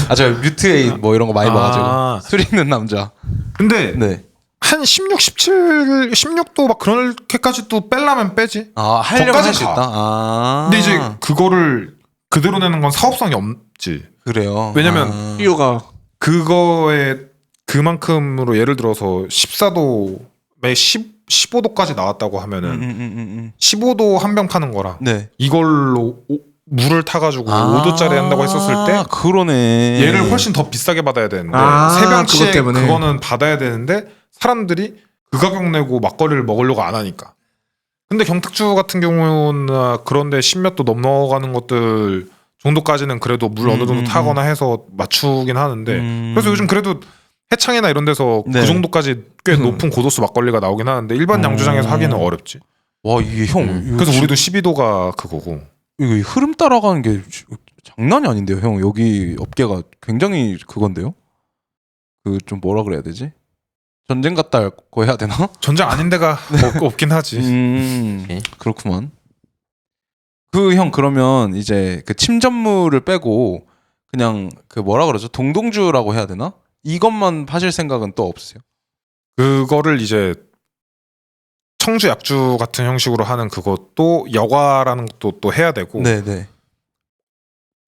아, 저 뮤트에이 뭐 이런 거 많이 봐가지고 술 있는 남자. 근데 네. 한 16, 17, 16도 막 그렇게까지 또 뺄라면 빼지. 아, 하려면 거기까지 할 수 가. 있다. 아. 근데 이제 그거를 그대로 내는 건 사업성이 없지. 그래요. 왜냐면 아. 띄오가 그거에 그만큼으로 예를 들어서 14도에 15도까지 나왔다고 하면은 15도 한 병 파는 거랑 네. 이걸로 물을 타가지고 5도짜리 한다고 했었을 때 그러네. 얘를 훨씬 더 비싸게 받아야 되는데 아, 세 병치에 그것 때문에. 그거는 받아야 되는데 사람들이 그 가격 내고 막걸리를 먹으려고 안 하니까. 근데 경탁주 같은 경우나 그런데 10몇 도 넘어가는 것들 정도까지는 그래도 물 어느 정도 타거나 해서 맞추긴 하는데 그래서 요즘 그래도 해창이나 이런 데서 네. 그 정도까지 꽤 높은 고도수 막걸리가 나오긴 하는데 일반 양주장에서 하기는 어렵지. 와, 이게 형. 이거 그래서 진- 우리도 12도가 그거고. 이거 흐름 따라가는 게 장난이 아닌데요, 형. 여기 업계가 굉장히 그건데요. 그 좀 뭐라 그래야 되지? 전쟁 같다고 해야 되나? 전쟁 아닌 데가 없긴 하지. 오케이. 그렇구만. 그 형 그러면 이제 그 침전물을 빼고 그냥 그 뭐라 그러죠? 동동주라고 해야 되나? 이것만 파실 생각은 또 없으세요? 그거를 이제 청주 약주 같은 형식으로 하는 그것도 여과라는 것도 또 해야 되고 네네.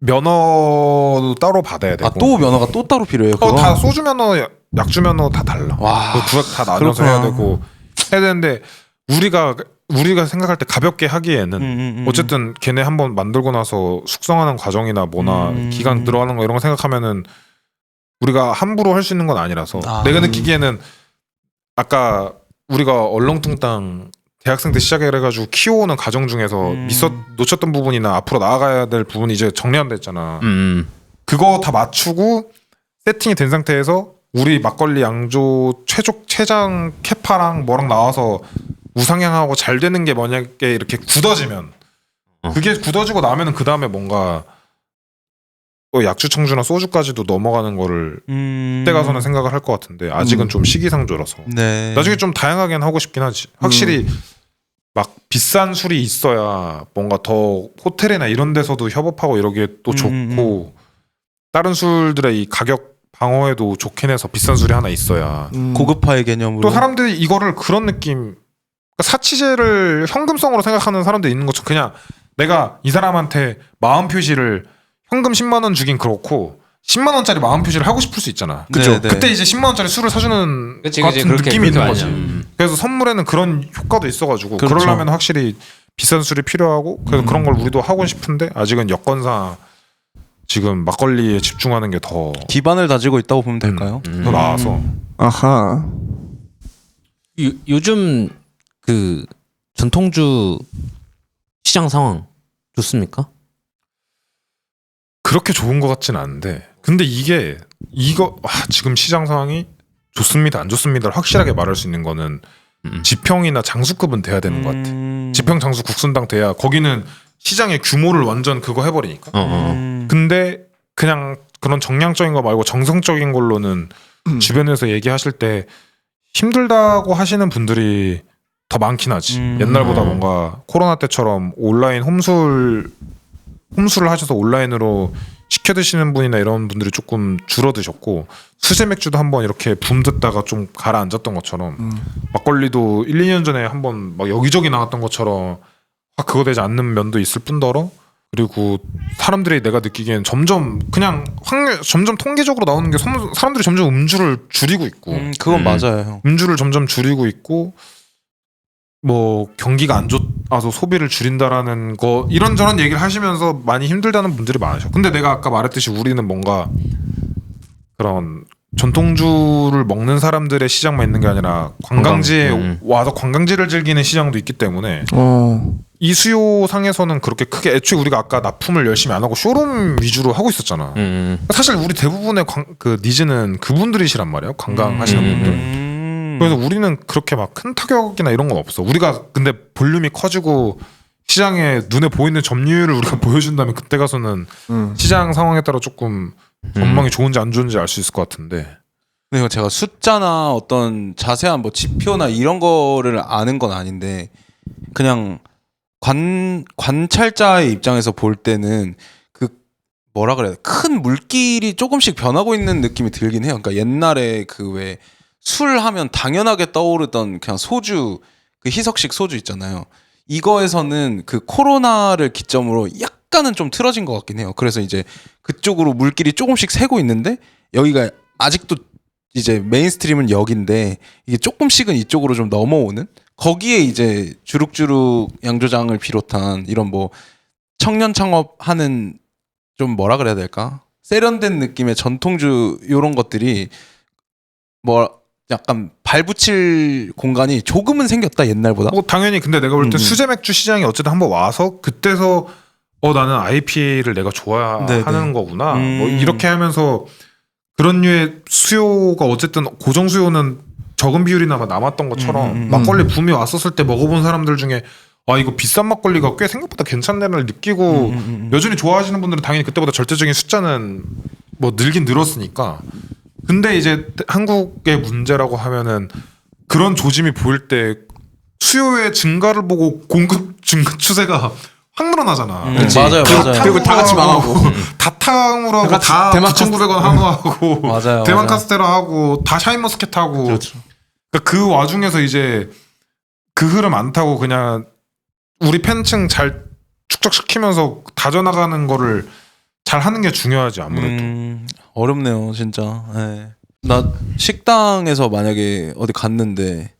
면허도 따로 받아야 되고. 아, 또 면허가 또 따로 필요해요. 그거? 다 소주 면허, 약주 면허 다 달라. 와, 그 구역 다 나눠서 그렇구나. 해야 되고 해야 되는데 우리가 생각할 때 가볍게 하기에는 어쨌든 걔네 한번 만들고 나서 숙성하는 과정이나 뭐나 기간 들어가는 거 이런 거 생각하면은 우리가 함부로 할 수 있는 건 아니라서 아. 내가 느끼기에는 아까 우리가 얼렁뚱땅 대학생 때 시작을 해가지고 키워오는 과정 중에서 놓쳤던 부분이나 앞으로 나아가야 될 부분이 이제 정리한다 했잖아. 그거 다 맞추고 세팅이 된 상태에서 우리 막걸리 양조 최장 캐파랑 뭐랑 나와서 우상향하고 잘 되는 게 만약에 이렇게 굳어지면 그게 굳어지고 나면은 그 다음에 뭔가 또 약주 청주나 소주까지도 넘어가는 거를 그때 가서는 생각을 할 것 같은데 아직은 좀 시기상조라서 네. 나중에 좀 다양하게는 하고 싶긴 하지. 확실히 막 비싼 술이 있어야 뭔가 더 호텔이나 이런 데서도 협업하고 이러기에 또 좋고 다른 술들의 이 가격 방어에도 좋긴 해서 비싼 술이 하나 있어야 고급화의 개념으로. 또 사람들이 이거를 그런 느낌 그러니까 사치제를 현금성으로 생각하는 사람들이 있는 것처럼 그냥 내가 이 사람한테 마음 표시를 현금 10만 원 주긴 그렇고 10만 원짜리 마음 표시를 하고 싶을 수 있잖아. 그죠? 네, 네. 그때 이제 10만 원짜리 술을 사주는 그치, 같은 그렇게 느낌이 있는 거지. 많이 그래서 선물에는 그런 효과도 있어가지고 그렇죠. 그러려면 확실히 비싼 술이 필요하고 그래서 그런 걸 우리도 하고 싶은데 아직은 여건상 지금 막걸리에 집중하는 게 더 기반을 다지고 있다고 보면 될까요? 더 나아서 아하. 요즘 그 전통주 시장 상황 좋습니까? 그렇게 좋은 것 같진 않은데 근데 지금 시장 상황이 좋습니다 안 좋습니다를 확실하게 말할 수 있는 거는 지평이나 장수급은 돼야 되는 것 같아. 지평 장수 국순당 돼야 거기는 시장의 규모를 완전 그거 해버리니까. 근데 그냥 그런 정량적인 거 말고 정성적인 걸로는 주변에서 얘기하실 때 힘들다고 하시는 분들이 더 많긴 하지. 옛날보다 뭔가 코로나 때처럼 온라인 홈술을 하셔서 온라인으로 시켜 드시는 분이나 이런 분들이 조금 줄어드셨고 수제 맥주도 한번 이렇게 붐 듣다가 좀 가라앉았던 것처럼 막걸리도 1, 2년 전에 한번 막 여기저기 나왔던 것처럼 확 그거 되지 않는 면도 있을 뿐더러 그리고 사람들이 내가 느끼기엔 점점 그냥 점점 통계적으로 나오는 게 사람들이 점점 음주를 줄이고 있고 그건 맞아요, 형. 음주를 점점 줄이고 있고 뭐 경기가 안 좋아서 소비를 줄인다라는 거 이런저런 얘기를 하시면서 많이 힘들다는 분들이 많으셔. 근데 내가 아까 말했듯이 우리는 뭔가 그런 전통주를 먹는 사람들의 시장만 있는 게 아니라 관광지에 와서 관광지를 즐기는 시장도 있기 때문에 이 수요 상에서는 그렇게 크게 애초에 우리가 아까 납품을 열심히 안 하고 쇼룸 위주로 하고 있었잖아. 사실 우리 대부분의 그 니즈는 그분들이시란 말이에요. 관광하시는 분들. 그래서 우리는 그렇게 막 큰 타격이나 이런 건 없어. 우리가 근데 볼륨이 커지고 시장에 눈에 보이는 점유율을 우리가 보여준다면 그때 가서는 시장 상황에 따라 조금 전망이 좋은지 안 좋은지 알 수 있을 것 같은데. 근데 이거 제가 숫자나 어떤 자세한 뭐 지표나 이런 거를 아는 건 아닌데 그냥 관찰자의 입장에서 볼 때는 그 뭐라 그래야 돼? 큰 물길이 조금씩 변하고 있는 느낌이 들긴 해요. 그러니까 옛날에 그 왜 술 하면 당연하게 떠오르던 그냥 소주, 그 희석식 소주 있잖아요. 이거에서는 그 코로나를 기점으로 약간은 좀 틀어진 것 같긴 해요. 그래서 이제 그쪽으로 물길이 조금씩 새고 있는데 여기가 아직도 이제 메인스트림은 여기인데 이게 조금씩은 이쪽으로 좀 넘어오는, 거기에 이제 주룩주룩 양조장을 비롯한 이런 뭐 청년 창업하는 좀 뭐라 그래야 될까? 세련된 느낌의 전통주 요런 것들이 뭐 약간 발붙일 공간이 조금은 생겼다 옛날보다. 뭐 당연히 근데 내가 볼 때 수제 맥주 시장이 어쨌든 한번 와서 그때서 나는 IPA를 내가 좋아하는 네네. 거구나. 뭐 이렇게 하면서 그런 류의 수요가 어쨌든 고정 수요는 적은 비율이나마 남았던 것처럼 막걸리 붐이 왔었을 때 먹어본 사람들 중에 이거 비싼 막걸리가 꽤 생각보다 괜찮네를 느끼고 여전히 좋아하시는 분들은 당연히 그때보다 절대적인 숫자는 뭐 늘긴 늘었으니까. 근데 이제 한국의 문제라고 하면은 그런 조짐이 보일 때 수요의 증가를 보고 공급 증가 추세가 확 늘어나잖아. 맞아요, 맞아요. 그리고 다 같이 망하고. 다탕으로 하고 다 대만 9,900원 한우하고 맞아요, 대만 맞아요. 카스테라 하고 다 샤인머스켓 하고 그렇죠. 그러니까 그 와중에서 이제 그 흐름 안 타고 그냥 우리 팬층 잘 축적시키면서 다져나가는 거를 잘 하는 게 중요하지 아무래도. 어렵네요 진짜. 네. 나 식당에서 만약에 어디 갔는데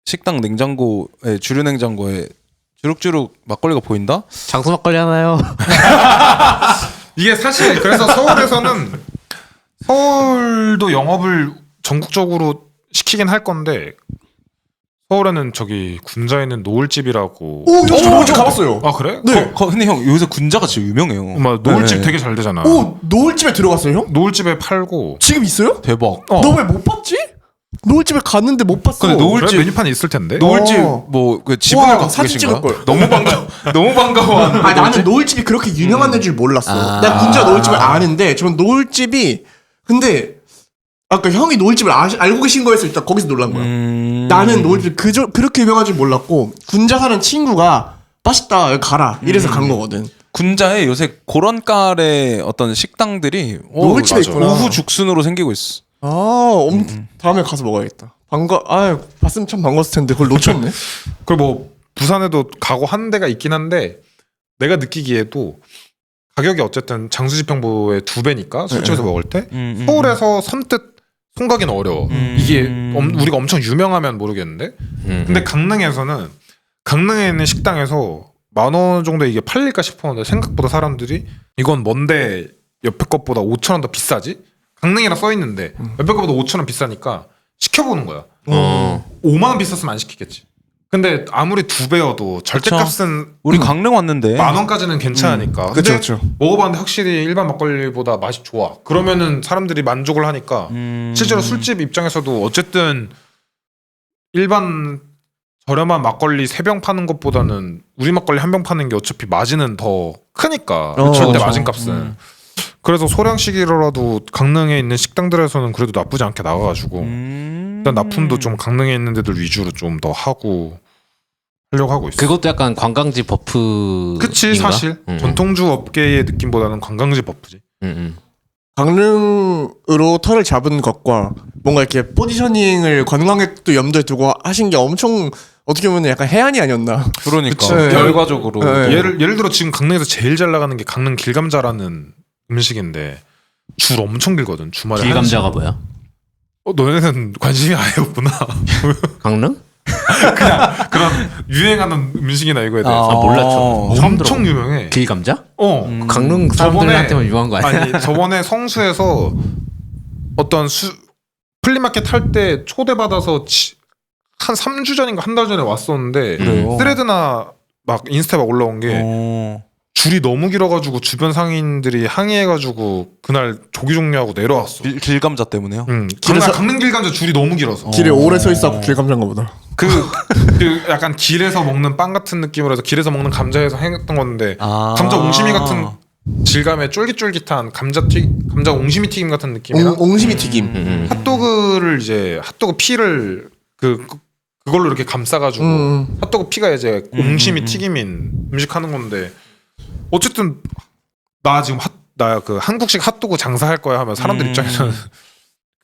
식당 냉장고에, 주류 냉장고에 주룩주룩 막걸리가 보인다? 장수 막걸리 하나요? 이게 사실 그래서 서울도 영업을 전국적으로 시키긴 할 건데 서울에는 저기 군자에 있는 노을집이라고. 오, 저 노을집 가봤어요. 아 그래? 네. 근데 형 요새 군자가 진짜 유명해요. 노을집 네. 되게 잘 되잖아. 오, 노을집에 들어갔어요, 형? 노을집에 팔고. 지금 있어요? 대박. 너 왜 못 봤지? 노을집에 갔는데 못 봤어. 근데 그래? 메뉴판에 있을 텐데. 노을집 어. 뭐그 지분을 와, 갖고 사진 계신 거야? 찍을 걸. 너무 반가워하는. 아, 나는 노을집이 그렇게 유명한 데인 줄 몰랐어. 아. 나 군자 노을집을 아는데 전 노을집이 근데 아까 형이 노을집을 알고 계신 거에서 일단 거기서 놀란 거야. 나는 노을집 그렇게 유명한 줄 몰랐고 군자 사는 친구가 맛있다 여기 가라 이래서 간 거거든. 군자에 요새 고런깔의 어떤 식당들이 노을집에 맞아. 있구나. 우후 죽순으로 생기고 있어. 다음에 가서 먹어야겠다. 봤으면 참 반가웠을 텐데 그걸 놓쳤네. 그리고 뭐 부산에도 가고 하는 데가 있긴 한데 내가 느끼기에도 가격이 어쨌든 장수지평보의 2배니까 술집에서 먹을 때 서울에서 선뜻 손가기는 어려워. 이게 우리가 엄청 유명하면 모르겠는데 근데 강릉에서는 강릉에 있는 식당에서 10,000원 정도에 이게 팔릴까 싶었는데 생각보다 사람들이 이건 뭔데 옆에 것보다 5,000원 더 비싸지? 강릉이라 써있는데 옆에 것보다 5,000원 비싸니까 시켜보는 거야. 5만원 비쌌으면 안 시키겠지. 근데 아무리 2배여도 절대값은 우리 강릉 왔는데 10,000원까지는 괜찮으니까. 근데 그쵸. 먹어봤는데 확실히 일반 막걸리보다 맛이 좋아. 그러면은 사람들이 만족을 하니까 실제로 술집 입장에서도 어쨌든 일반 저렴한 막걸리 3병 파는 것보다는 우리 막걸리 1병 파는 게 어차피 마진은 더 크니까. 절대 그쵸. 마진값은. 그래서 소량식이라도 강릉에 있는 식당들에서는 그래도 나쁘지 않게 나가가지고 일단 납품도 좀 강릉에 있는 데들 위주로 좀 더 하고 하려고 하고 있어. 그것도 약간 관광지 버프. 그치 사실 전통주 업계의 느낌보다는 관광지 버프지. 강릉으로 터를 잡은 것과 뭔가 이렇게 포지셔닝을 관광객도 염두에 두고 하신 게 엄청 어떻게 보면 약간 해안이 아니었나. 그러니까 그치. 결과적으로 네. 예를 들어 지금 강릉에서 제일 잘 나가는 게 강릉 길감자라는 음식인데 줄 엄청 길거든. 주말에 길감자가 뭐야? 너네는 관심이 아예 없구나. 강릉? 그런 유행하는 음식이나 이거에 대해서 아, 몰랐죠. 처음 들어. 엄청 유명해. 길감자? 어. 강릉 사람들한테만 유명한 거 아니야? 아니 저번에 성수에서 어떤 플리마켓 할 때 초대받아서 한 3주 전인가 한 달 전에 왔었는데 그래요? 스레드나 막 인스타에 막 올라온 게 줄이 너무 길어가지고 주변 상인들이 항의해가지고 그날 조기 종료하고 내려왔어. 길감자 때문에요? 강릉 길감자 줄이 너무 길어서. 길에 오래 서 있어 길감자인가 보다. 그 약간 길에서 먹는 빵 같은 느낌으로 해서 길에서 먹는 감자에서 했던 건데 감자 옹심이 같은 질감의 쫄깃쫄깃한 감자 옹심이 튀김 같은 느낌이랑 옹심이 튀김. 핫도그를 이제 핫도그 피를 그 그걸로 이렇게 감싸가지고 핫도그 피가 이제 옹심이 튀김인 음식 하는 건데 어쨌든 나 지금 나 그 한국식 핫도그 장사할 거야 하면 사람들 입장에서는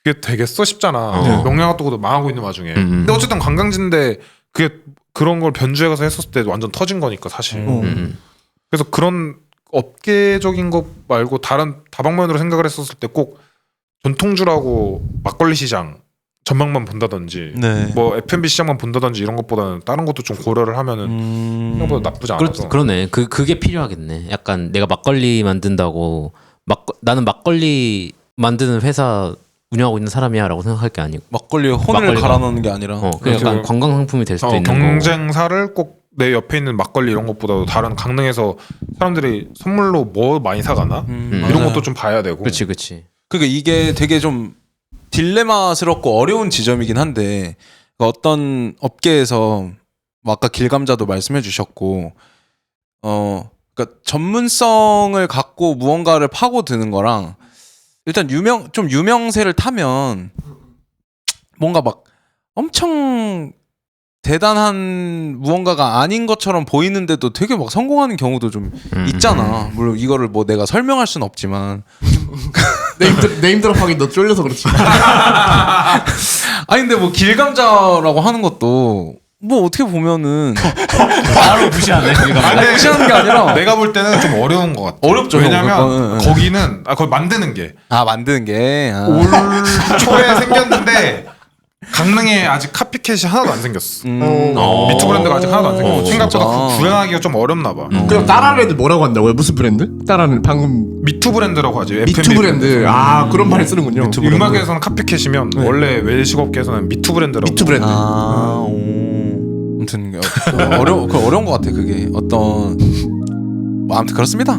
그게 되겠어 싶잖아. 명량 핫도그도 망하고 있는 와중에. 근데 어쨌든 관광지인데 그게 그런 걸 변주해 가서 했었을 때 완전 터진 거니까 사실. 그래서 그런 업계적인 것 말고 다른 다방면으로 생각을 했었을 때 꼭 전통주라고 막걸리 시장 전망만 본다든지 네. 뭐 F&B 시장만 본다든지 이런 것보다는 다른 것도 좀 고려를 하면은 생각보다 나쁘지 않아서. 그러네. 그게 필요하겠네. 약간 내가 막걸리 만든다고 나는 막걸리 만드는 회사 운영하고 있는 사람이야라고 생각할 게 아니고 막걸리에 혼을 막걸리가- 갈아 넣는 게 아니라 그 약간 관광 상품이 될 수도 있는 거고. 경쟁사를 꼭 내 옆에 있는 막걸리 이런 것보다도 다른 강릉에서 사람들이 선물로 뭐 많이 사가나 이런 맞아요. 것도 좀 봐야 되고. 그렇지. 그러니까 이게 되게 좀 딜레마스럽고 어려운 지점이긴 한데 어떤 업계에서 뭐 아까 길감자도 말씀해 주셨고 그러니까 전문성을 갖고 무언가를 파고드는 거랑 일단 좀 유명세를 타면 뭔가 막 엄청 대단한 무언가가 아닌 것처럼 보이는데도 되게 막 성공하는 경우도 좀 있잖아. 물론 이거를 뭐 내가 설명할 수는 없지만 네임 드롭하기 너 쫄려서 그렇지. 아니 근데 뭐 길감자라고 하는 것도 뭐 어떻게 보면은 바로 무시하네. 아니, 무시하는 게 아니라 내가 볼 때는 좀 어려운 것 같아. 어렵죠. 왜냐면 그거는. 거기는 그걸 만드는 게 만드는 게 올 초에 생겼는데 강릉에 아직 카피캣이 하나도 안 생겼어. 미투 브랜드가 아직 하나도 안 생겼어. 생각보다 진짜? 구현하기가 좀 어렵나 봐. 그럼 따라하는 애들 뭐라고 한다고요? 무슨 브랜드? 따라하는 방금 미투 브랜드라고 하지. 미투 F&B 브랜드. 아 그런 말을 쓰는군요. 음악에서는 카피캣이면 원래 외식업계에서는 미투 브랜드라고. 미투 브랜드. 아무튼 어려운 것 같아 그게 어떤 뭐 아무튼 그렇습니다.